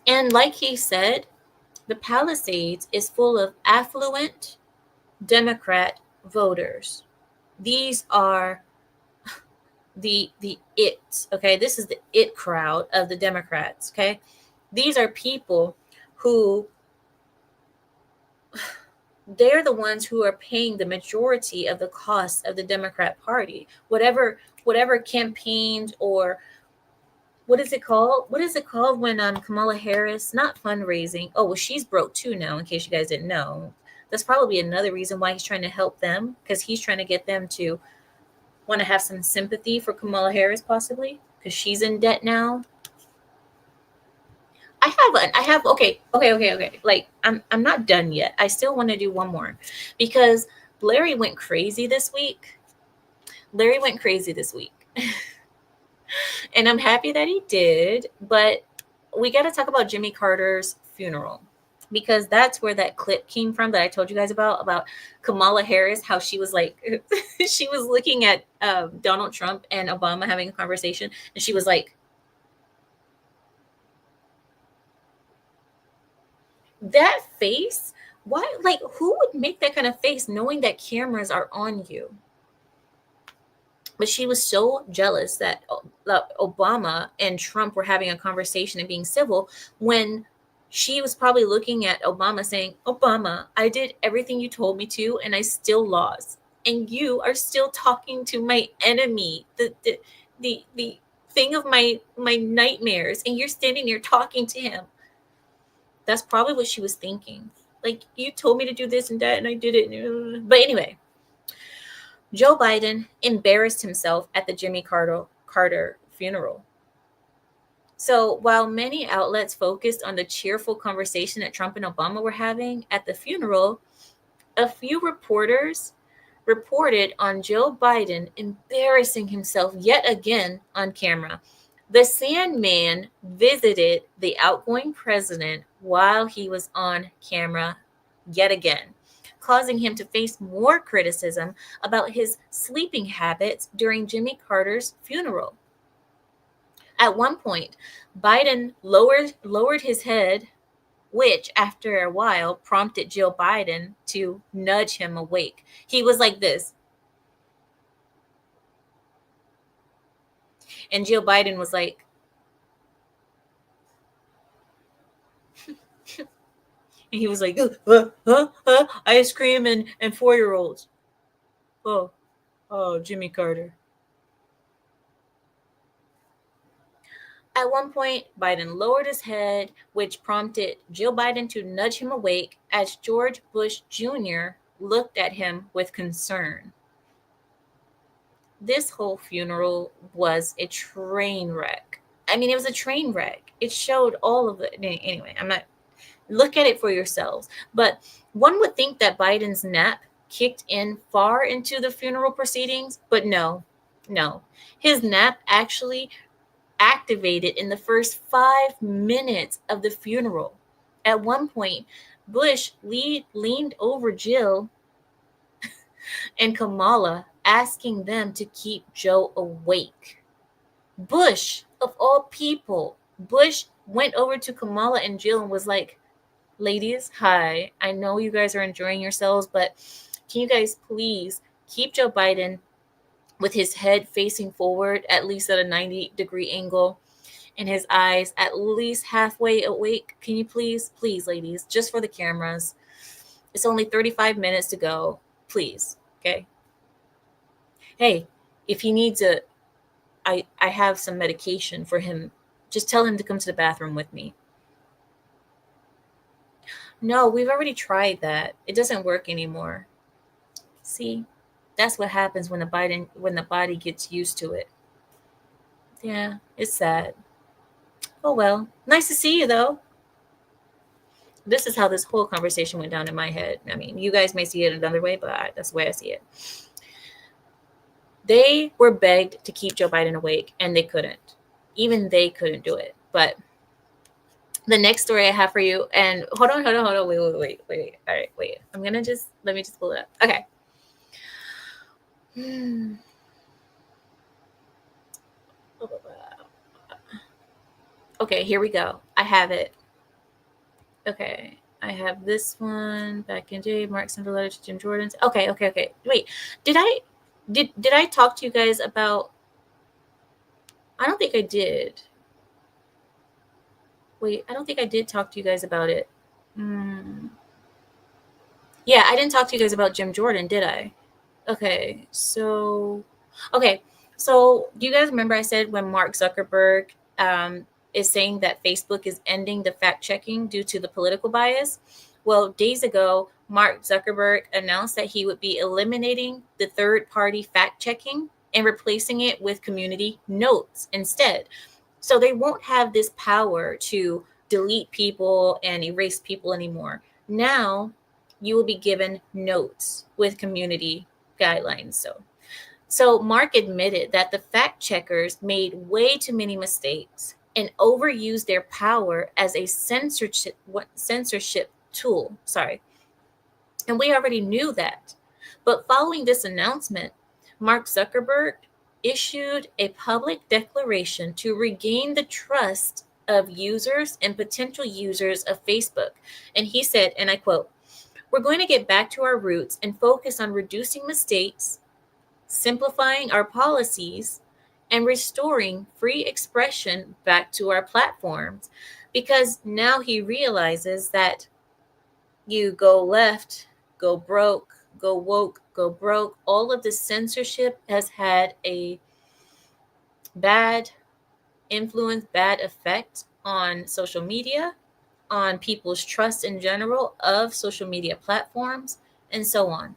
And like he said, the Palisades is full of affluent Democrat voters. These are the it, okay? This is the it crowd of the Democrats, okay? These are people who they're the ones who are paying the majority of the cost of the Democrat Party. Whatever campaigns or what is it called? What is it called when Kamala Harris, not fundraising? Oh, well, she's broke too now, in case you guys didn't know. That's probably another reason why he's trying to help them, because he's trying to get them to want to have some sympathy for Kamala Harris, possibly, because she's in debt now. Okay. Like, I'm not done yet. I still want to do one more because Larry went crazy this week. And I'm happy that he did, but we got to talk about Jimmy Carter's funeral because that's where that clip came from that I told you guys about Kamala Harris, how she was like, she was looking at Donald Trump and Obama having a conversation, and she was like, that face, why, like, who would make that kind of face knowing that cameras are on you? But she was so jealous that Obama and Trump were having a conversation and being civil when she was probably looking at Obama saying, Obama, I did everything you told me to and I still lost. And you are still talking to my enemy, the thing of my nightmares, and you're standing there talking to him. That's probably what she was thinking. Like, you told me to do this and that and I did it. But anyway, Joe Biden embarrassed himself at the Jimmy Carter funeral. So while many outlets focused on the cheerful conversation that Trump and Obama were having at the funeral, A few reporters reported on Joe Biden embarrassing himself yet again on camera. The Sandman visited the outgoing president while he was on camera yet again, causing him to face more criticism about his sleeping habits during Jimmy Carter's funeral. At one point, Biden lowered his head, which after a while prompted Jill Biden to nudge him awake. He was like this. And Jill Biden was like, and he was like, ice cream and 4-year-olds. Oh, Jimmy Carter. At one point, Biden lowered his head, which prompted Jill Biden to nudge him awake as George Bush Jr. looked at him with concern. This whole funeral was a train wreck. I mean, it was a train wreck. It showed all of it. Anyway, I'm not. Look at it for yourselves. But one would think that Biden's nap kicked in far into the funeral proceedings, but no. His nap actually activated in the first 5 minutes of the funeral. At one point, Bush leaned over Jill and Kamala, asking them to keep Joe awake. Bush, of all people, Bush went over to Kamala and Jill and was like, ladies, hi, I know you guys are enjoying yourselves, but can you guys please keep Joe Biden with his head facing forward, at least at a 90-degree angle, and his eyes at least halfway awake? Can you please, ladies, just for the cameras? It's only 35 minutes to go. Please, okay? Hey, if he needs I have some medication for him. Just tell him to come to the bathroom with me. No, we've already tried that. It doesn't work anymore. See? That's what happens when the body gets used to it. Yeah, it's sad. Oh well. Nice to see you though. This is how this whole conversation went down in my head. I mean, you guys may see it another way, but that's the way I see it. They were begged to keep Joe Biden awake, and they couldn't. Even they couldn't do it. But the next story I have for you, and hold on, wait. All right, wait. Let me just pull it up. Okay. Okay, here we go. I have it. Okay, I have this one back in day. Mark sent a letter to Jim Jordan. Okay. Wait, did I talk to you guys about? I don't think I did. Wait, I don't think I did talk to you guys about it. Yeah, I didn't talk to you guys about Jim Jordan, did I? Okay, so do you guys remember I said when Mark Zuckerberg is saying that Facebook is ending the fact checking due to the political bias? Well, days ago, Mark Zuckerberg announced that he would be eliminating the third-party fact checking and replacing it with community notes instead. So they won't have this power to delete people and erase people anymore. Now you will be given notes with community guidelines. So Mark admitted that the fact checkers made way too many mistakes and overused their power as a censorship tool. And we already knew that. But following this announcement, Mark Zuckerberg issued a public declaration to regain the trust of users and potential users of Facebook. And he said, and I quote, "We're going to get back to our roots and focus on reducing mistakes, simplifying our policies, and restoring free expression back to our platforms." Because now he realizes that you go left, go broke, go woke, go broke. All of the censorship has had a bad influence, bad effect on social media, on people's trust in general of social media platforms, and so on.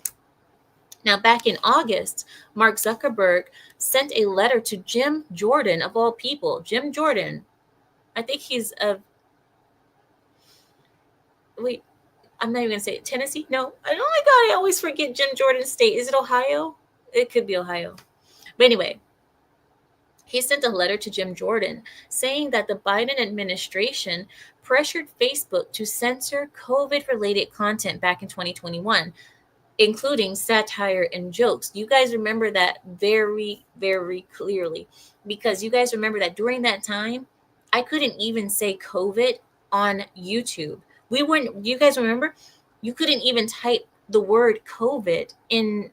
Now, back in August, Mark Zuckerberg sent a letter to Jim Jordan, of all people. Jim Jordan, I think he's a... Wait, I'm not even gonna say it. Tennessee. No. Oh my God, I always forget Jim Jordan's state. Is it Ohio? It could be Ohio. But anyway, he sent a letter to Jim Jordan saying that the Biden administration pressured Facebook to censor COVID-related content back in 2021, including satire and jokes. You guys remember that very, very clearly, because you guys remember that during that time, I couldn't even say COVID on YouTube. We weren't, you guys remember? You couldn't even type the word COVID in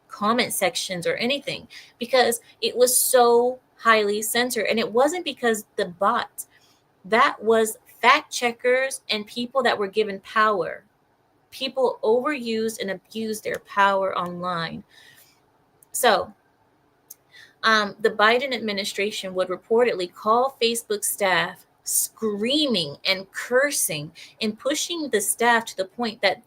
comment sections or anything because it was so highly censored. And it wasn't because the bots, that was fact checkers and people that were given power. People overused and abused their power online. So, the Biden administration would reportedly call Facebook staff screaming and cursing and pushing the staff to the point that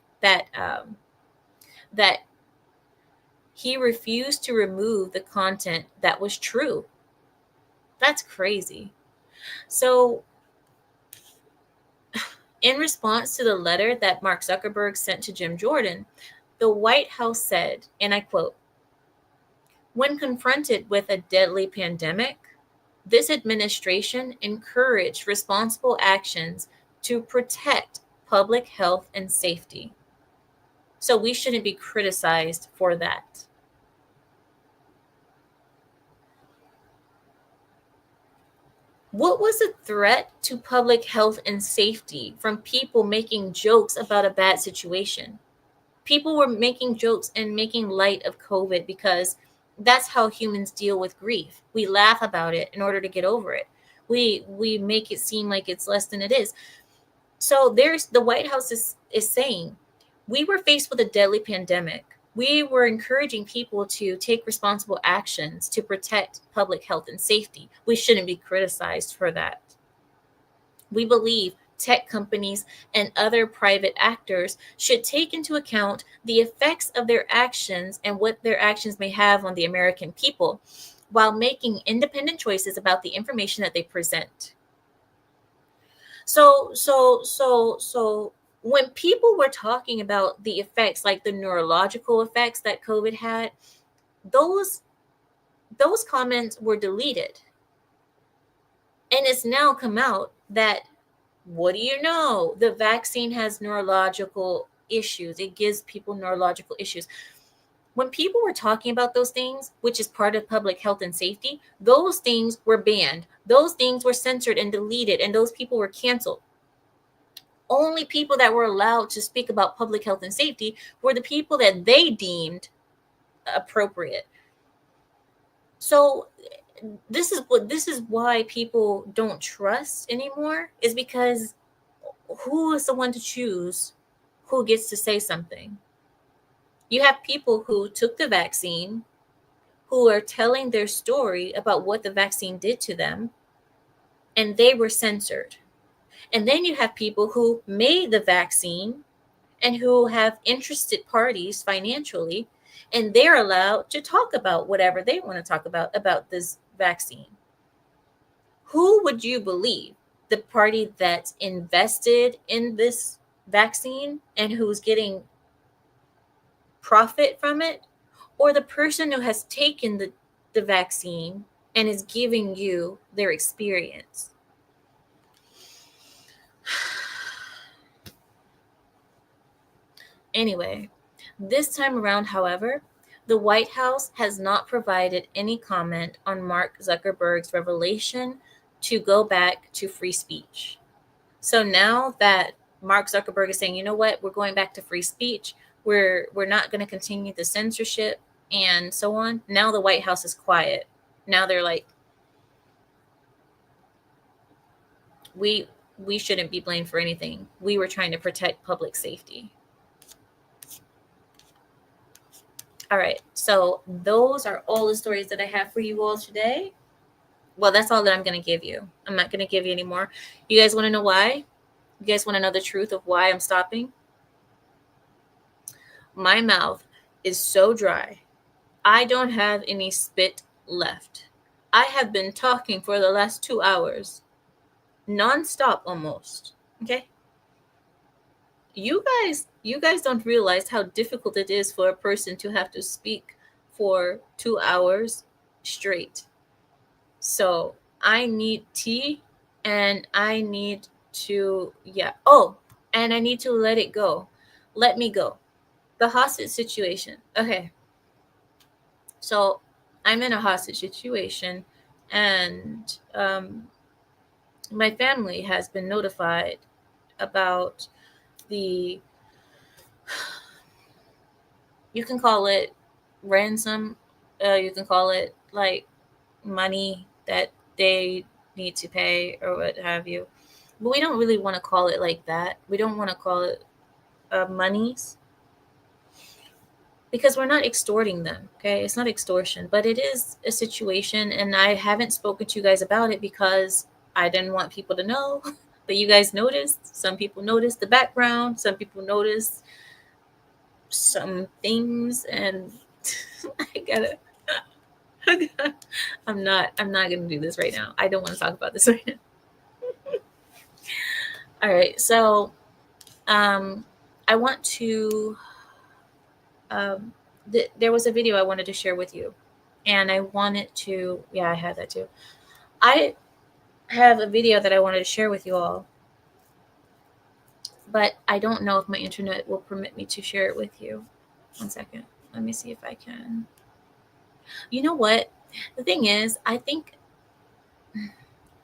he refused to remove the content that was true. That's crazy. So, in response to the letter that Mark Zuckerberg sent to Jim Jordan, the White House said, and I quote, "When confronted with a deadly pandemic, this administration encouraged responsible actions to protect public health and safety. So we shouldn't be criticized for that." What was a threat to public health and safety from people making jokes about a bad situation? People were making jokes and making light of COVID because that's how humans deal with grief. We laugh about it in order to get over it. We make it seem like it's less than it is. So there's the White House is saying, we were faced with a deadly pandemic. We were encouraging people to take responsible actions to protect public health and safety. We shouldn't be criticized for that. We believe tech companies and other private actors should take into account the effects of their actions and what their actions may have on the American people while making independent choices about the information that they present. So when people were talking about the effects, like the neurological effects that COVID had, those comments were deleted. And it's now come out that, what do you know? The vaccine has neurological issues. It gives people neurological issues. When people were talking about those things, which is part of public health and safety, those things were banned. Those things were censored and deleted, and those people were canceled. Only people that were allowed to speak about public health and safety were the people that they deemed appropriate. So this is why people don't trust anymore, is because who is the one to choose who gets to say something? You have people who took the vaccine, who are telling their story about what the vaccine did to them, and they were censored. And then you have people who made the vaccine and who have interested parties financially, and they're allowed to talk about whatever they want to talk about this vaccine. Who would you believe? The party that's invested in this vaccine and who's getting profit from it, or the person who has taken the vaccine and is giving you their experience? Anyway, this time around, however, the White House has not provided any comment on Mark Zuckerberg's revelation to go back to free speech. So now that Mark Zuckerberg is saying, you know what, we're going back to free speech, we're not going to continue the censorship and so on. Now the White House is quiet. Now they're like, we shouldn't be blamed for anything. We were trying to protect public safety. All right, so those are all the stories that I have for you all today. Well, that's all that I'm going to give you. I'm not going to give you any more. You guys want to know why? You guys want to know the truth of why I'm stopping? My mouth is so dry. I don't have any spit left. I have been talking for the last 2 hours, nonstop almost. Okay? you guys don't realize how difficult it is for a person to have to speak for 2 hours straight. So I need tea, and I need to, yeah. Oh, and I need to let it go. Let me go. The hostage situation. Okay. So I'm in a hostage situation, and my family has been notified about the, you can call it ransom, you can call it like money that they need to pay or what have you. But we don't really want to call it like that. We don't want to call it monies, because we're not extorting them. Okay, it's not extortion, but it is a situation, and I haven't spoken to you guys about it because I didn't want people to know. But you guys noticed. Some people noticed the background. Some people noticed some things, and I gotta. I'm not gonna do this right now. I don't want to talk about this right now. All right, so um, I want to. There was a video I wanted to share with you, and I wanted to. Yeah, I had that too. I have a video that I wanted to share with you all, but I don't know if my internet will permit me to share it with you. One second. Let me see if I can. You know what? The thing is, I think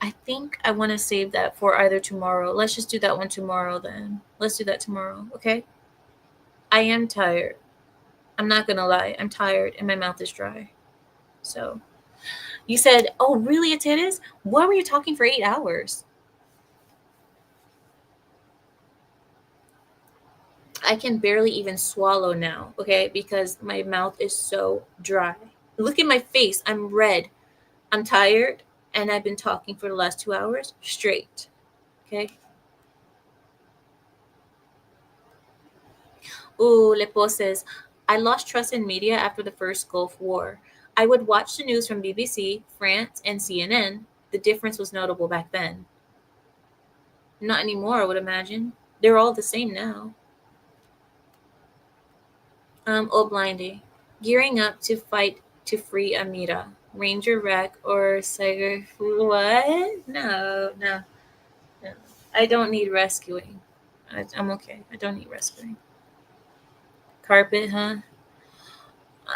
I want to save that for either tomorrow. Let's just do that one tomorrow then. Let's do that tomorrow, okay? I am tired. I'm not gonna lie. I'm tired and my mouth is dry. So you said, "Oh, really? It is? Why were you talking for 8 hours?" I can barely even swallow now, okay? Because my mouth is so dry. Look at my face. I'm red. I'm tired, and I've been talking for the last 2 hours straight. Okay. Ooh, Lepo says, I lost trust in media after the first Gulf War. I would watch the news from BBC, France, and CNN. The difference was notable back then. Not anymore, I would imagine. They're all the same now. Oh, Blindy. Gearing up to fight to free Amira. Ranger Wreck or Sager. What? No, no, no. I don't need rescuing. I'm okay. I don't need rescuing. Carpet, huh?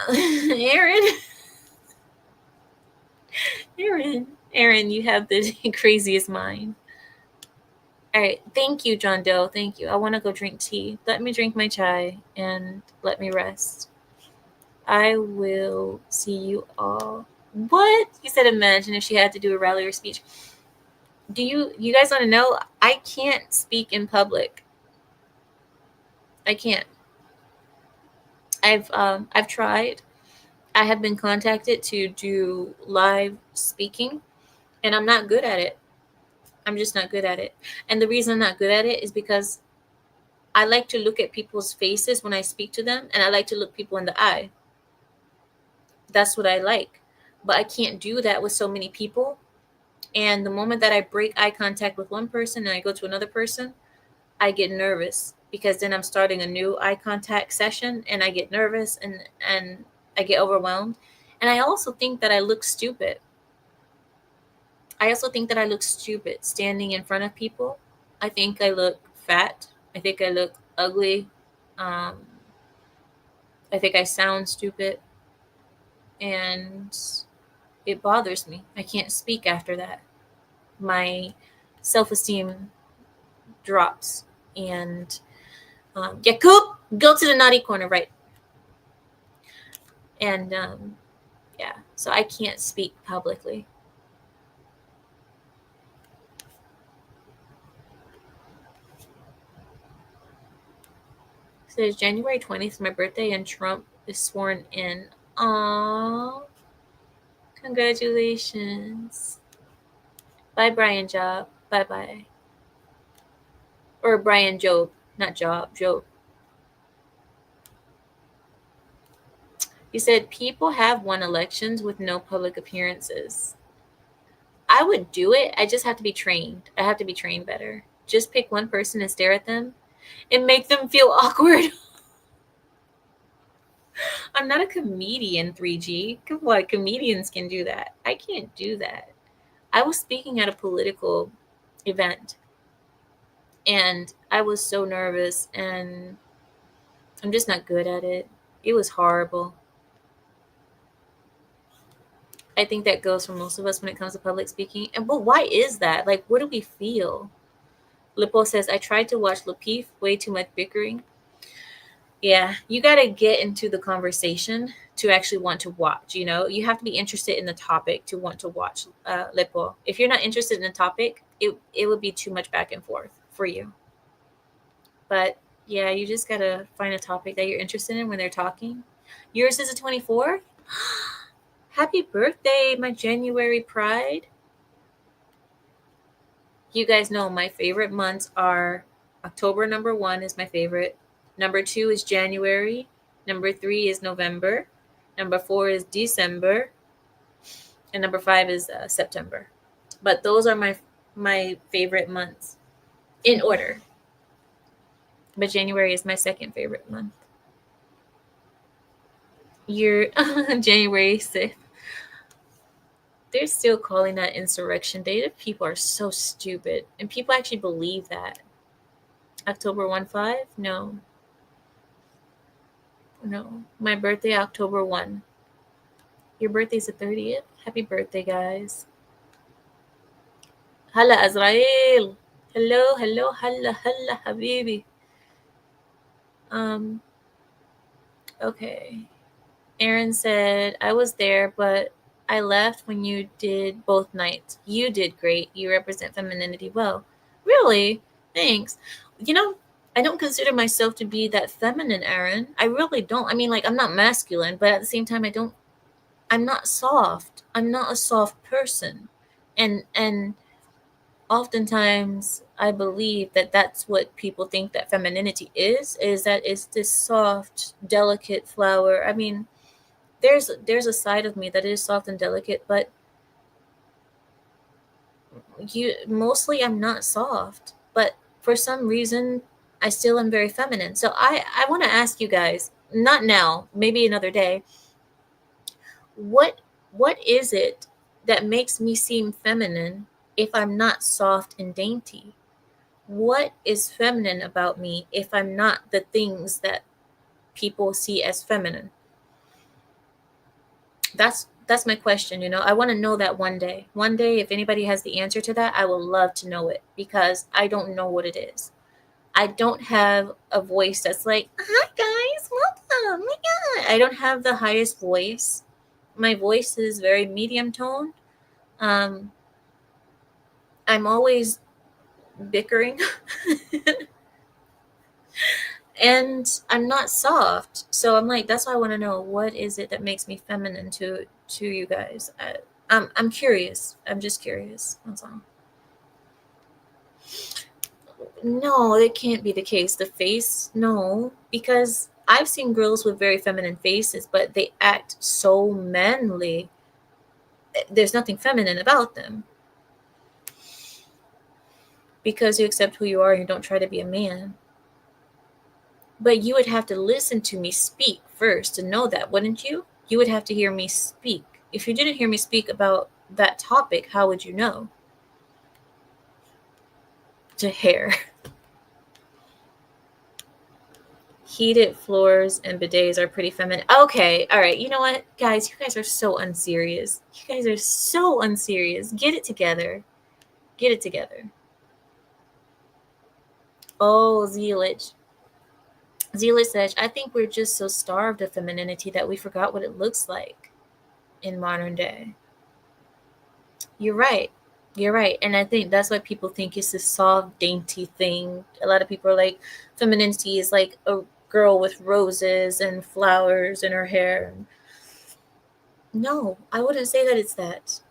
Aaron. Aaron, you have the craziest mind. All right. Thank you, John Doe. Thank you. I want to go drink tea. Let me drink my chai and let me rest. I will see you all. What? You said imagine if she had to do a rally or speech. Do you guys want to know? I can't speak in public. I can't. I've tried. I have been contacted to do live speaking, and I'm not good at it. I'm just not good at it. And the reason I'm not good at it is because I like to look at people's faces when I speak to them, and I like to look people in the eye. That's what I like. But I can't do that with so many people. And the moment that I break eye contact with one person and I go to another person, I get nervous because then I'm starting a new eye contact session and I get nervous and I get overwhelmed. And I also think that I look stupid. I also think that I look stupid standing in front of people. I think I look fat. I think I look ugly. Um, I think I sound stupid. And it bothers me. I can't speak after that. My self esteem drops. And Yakub, go to the naughty corner, right? And yeah, so I can't speak publicly. So it's January 20th, my birthday, and Trump is sworn in. Aww. Congratulations. Bye, Brian Job. Bye bye. Or Brian Job. Not Job, Job. He said people have won elections with no public appearances. I would do it. I just have to be trained. I have to be trained better. Just pick one person and stare at them. and make them feel awkward. I'm not a comedian, 3G. What? Comedians can do that. I can't do that. I was speaking at a political event and I was so nervous and I'm just not good at it. It was horrible. I think that goes for most of us when it comes to public speaking. And but why is that? Like, what do we feel? Lippo says, I tried to watch Lapeef, way too much bickering. Yeah, you got to get into the conversation to actually want to watch. You have to be interested in the topic to want to watch Lippo. If you're not interested in the topic, it would be too much back and forth for you. But yeah, you just got to find a topic that you're interested in when they're talking. Yours is the 24th? Happy birthday, my January pride. You guys know my favorite months are October, number 1 is my favorite. Number 2 is January. Number 3 is November. Number 4 is December. And number 5 is September. But those are my favorite months in order. But January is my second favorite month. You're January 6th. They're still calling that Insurrection Day. The people are so stupid. And people actually believe that. October 1-5? No. No. My birthday, October 1. Your birthday's the 30th? Happy birthday, guys. Hala, Azrael. Hello, hello, hala, hala, habibi. Okay. Aaron said, I was there, but I left when you did both nights. You did great. You represent femininity well. Really? Thanks. I don't consider myself to be that feminine, Aaron. I really don't. I mean, like, I'm not masculine, but at the same time, I'm not soft. I'm not a soft person. And oftentimes I believe that that's what people think that femininity is that it's this soft, delicate flower. I mean, there's a side of me that is soft and delicate, but mostly I'm not soft. But for some reason, I still am very feminine. So I want to ask you guys, not now, maybe another day, what is it that makes me seem feminine if I'm not soft and dainty? What is feminine about me if I'm not the things that people see as feminine? That's my question. I want to know that one day. One day, if anybody has the answer to that, I will love to know it, because I don't know what it is. I don't have a voice that's like, hi guys, welcome. Oh my God. I don't have the highest voice. My voice is very medium tone. I'm always bickering. And I'm not soft. So I'm like, that's why I want to know, what is it that makes me feminine to you guys? I'm curious. I'm just curious. That's all. No, it can't be the case. The face, no, because I've seen girls with very feminine faces, but they act so manly. There's nothing feminine about them. Because you accept who you are and you don't try to be a man. But you would have to listen to me speak first to know that, wouldn't you? You would have to hear me speak. If you didn't hear me speak about that topic, how would you know? To hair. Heated floors and bidets are pretty feminine. Okay, all right. You know what, guys? You guys are so unserious. You guys are so unserious. Get it together. Get it together. Oh, Zealage. Zealage says, I think we're just so starved of femininity that we forgot what it looks like in modern day. You're right. You're right. And I think that's why people think it's this soft, dainty thing. A lot of people are like, femininity is like a girl with roses and flowers in her hair. No, I wouldn't say that it's that.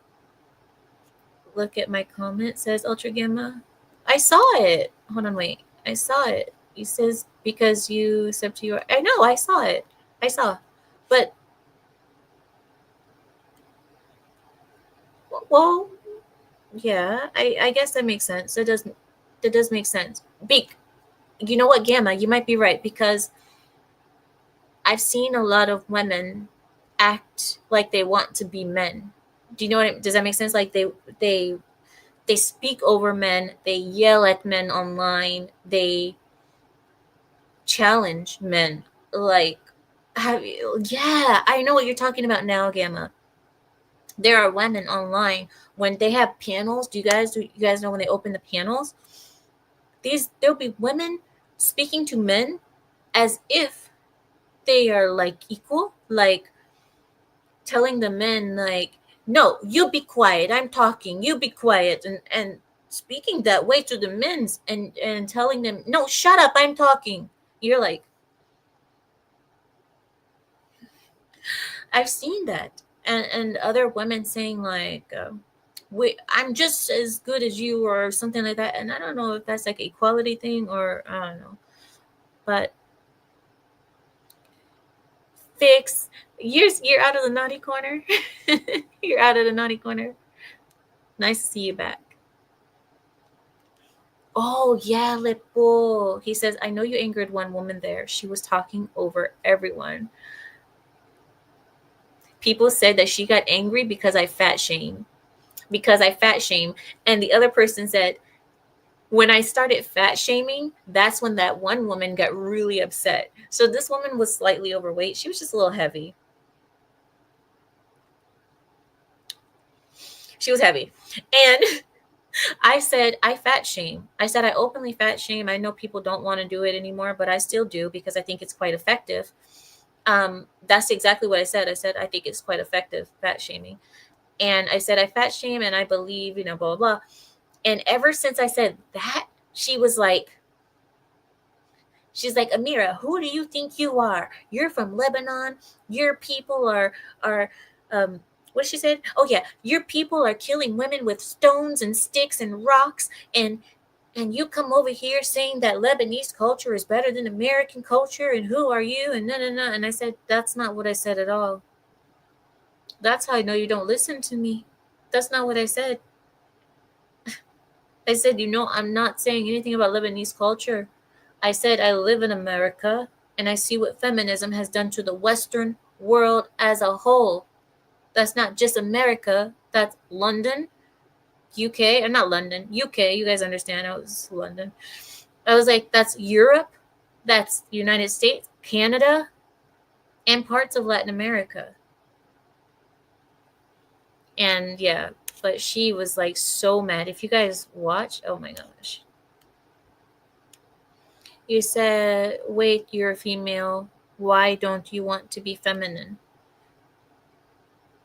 Look at my comment, says Ultra Gamma. I saw it. Hold on, wait. I saw it. He says, because you accept you are. I know, I saw it. I saw. But, well, yeah, I guess that makes sense. That does make sense. You know what, Gamma, you might be right, because I've seen a lot of women act like they want to be men. Do you know what? Does that make sense? Like they they speak over men, they yell at men online, they challenge men. Like, have you, yeah, I know what you're talking about now, Gamma. There are women online when they have panels. Do you guys know when they open the panels? There'll be women speaking to men as if they are like equal, like telling the men like, no, you be quiet, I'm talking, you be quiet, and speaking that way to the men's, and telling them, no, shut up, I'm talking. You're like, I've seen that. And other women saying like, I'm just as good as you, or something like that. And I don't know if that's like equality thing, or I don't know. But Fix, you're out of the naughty corner. You're out of the naughty corner. Nice to see you back. Oh yeah, Lepo. He says, I know you angered one woman there. She was talking over everyone. People said that she got angry because I fat shame. Because I fat shame. And the other person said, when I started fat shaming, that's when that one woman got really upset. So this woman was slightly overweight. She was just a little heavy. She was heavy. And I said, I fat shame. I said, I openly fat shame. I know people don't want to do it anymore, but I still do because I think it's quite effective. That's exactly what I said. I said, I think it's quite effective, fat shaming. And I said, I fat shame and I believe, blah, blah, blah. And ever since I said that, she's like, Amira, who do you think you are? You're from Lebanon. Your people are what she said? Oh yeah, your people are killing women with stones and sticks and rocks, and you come over here saying that Lebanese culture is better than American culture, and who are you? And no, no, no. And I said, that's not what I said at all. That's how I know you don't listen to me. That's not what I said. I said, I'm not saying anything about Lebanese culture. I said, I live in America and I see what feminism has done to the Western world as a whole. That's not just America, that's London, UK, or not London, UK. You guys understand? I was London. I was like, that's Europe, that's United States, Canada, and parts of Latin America. And yeah, but she was like so mad. If you guys watch, oh my gosh. You said, wait, you're a female. Why don't you want to be feminine?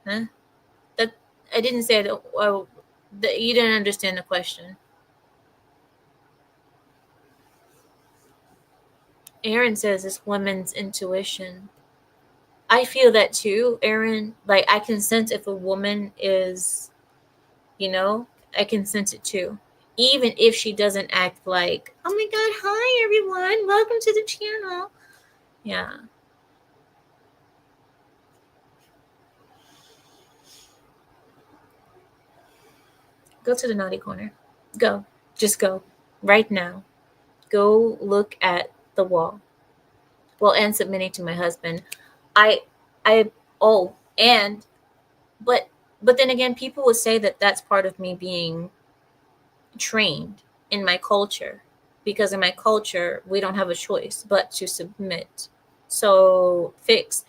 Huh? That I didn't say that. Oh, you didn't understand the question. Aaron says it's women's intuition. I feel that too, Aaron. Like, I can sense if a woman is, I can sense it too. Even if she doesn't act like, oh my God, hi everyone, welcome to the channel. Yeah. Go to the naughty corner. Go. Just go. Right now. Go look at the wall. Well, and submitting to my husband. I, I, oh, and, but, then again, people would say that that's part of me being trained in my culture, because in my culture, we don't have a choice but to submit. So, Fix,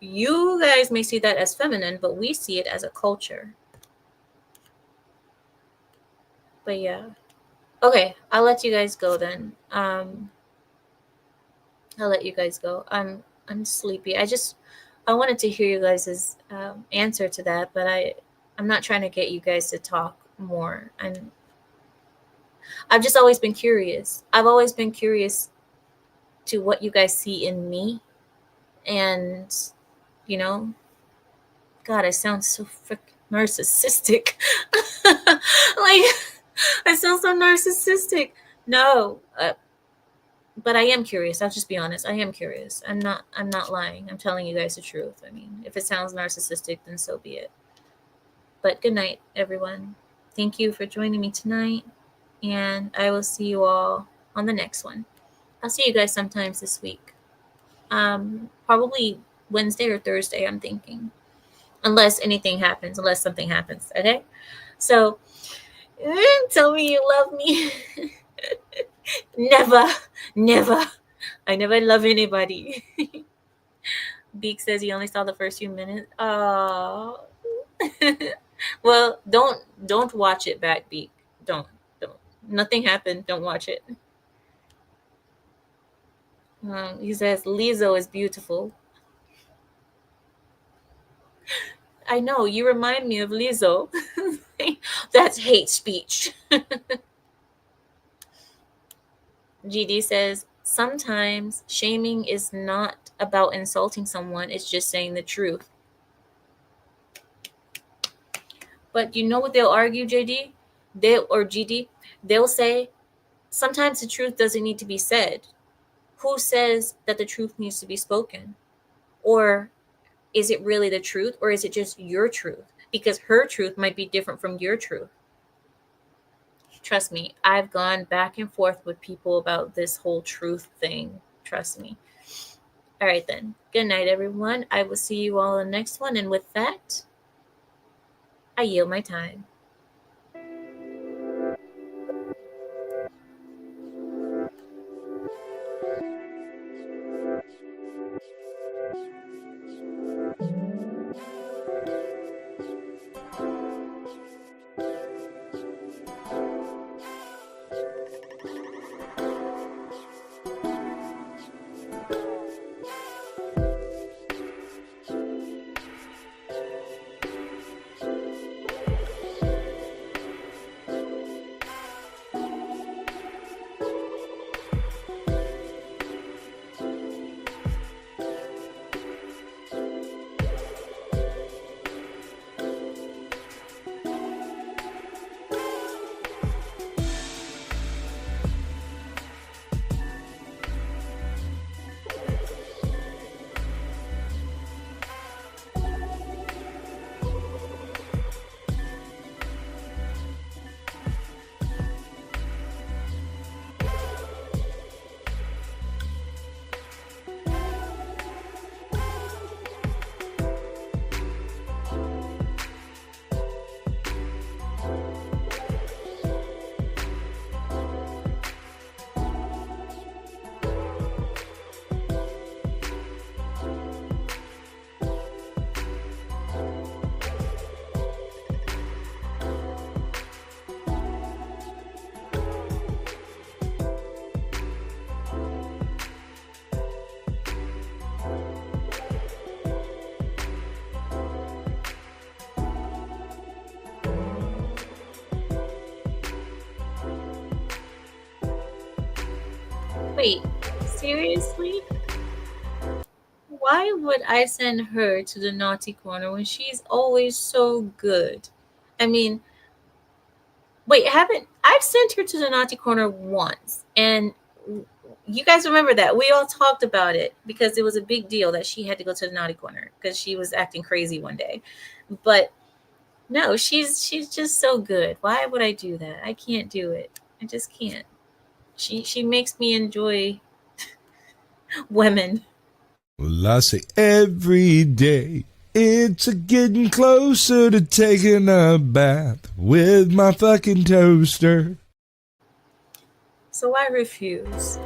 you guys may see that as feminine, but we see it as a culture. But yeah. Okay, I'll let you guys go then. I'll let you guys go. I'm sleepy. I wanted to hear you guys' answer to that, but I'm not trying to get you guys to talk more. I've just always been curious. I've always been curious to what you guys see in me, and God, I sound so freaking narcissistic. Like, I sound so narcissistic. No, but I am curious. I'll just be honest. I am curious. I'm not lying. I'm telling you guys the truth. I mean, if it sounds narcissistic, then so be it. But good night, everyone. Thank you for joining me tonight, and I will see you all on the next one. I'll see you guys sometimes this week. Probably Wednesday or Thursday, I'm thinking. Unless anything happens, unless something happens. Okay? So, tell me you love me. Never, never. I never love anybody. Beak says he only saw the first few minutes. Oh. Well, don't watch it back, Beak. Don't. Nothing happened. Don't watch it. He says Lizzo is beautiful. I know, you remind me of Lizzo. That's hate speech. GD says sometimes shaming is not about insulting someone, it's just saying the truth. But you know what they'll argue, JD? Or GD? They'll say sometimes the truth doesn't need to be said. Who says that the truth needs to be spoken? Or is it really the truth, or is it just your truth? Because her truth might be different from your truth. Trust me, I've gone back and forth with people about this whole truth thing. Trust me. All right, then. Good night, everyone. I will see you all in the next one. And with that, I yield my time. Wait, seriously? Why would I send her to the naughty corner when she's always so good? I mean, wait, I've sent her to the naughty corner once, and you guys remember that we all talked about it because it was a big deal that she had to go to the naughty corner because she was acting crazy one day. But no, she's just so good. Why would I do that? I can't do it. I just can't. She makes me enjoy women. Well, I say every day it's a getting closer to taking a bath with my fucking toaster. So I refuse.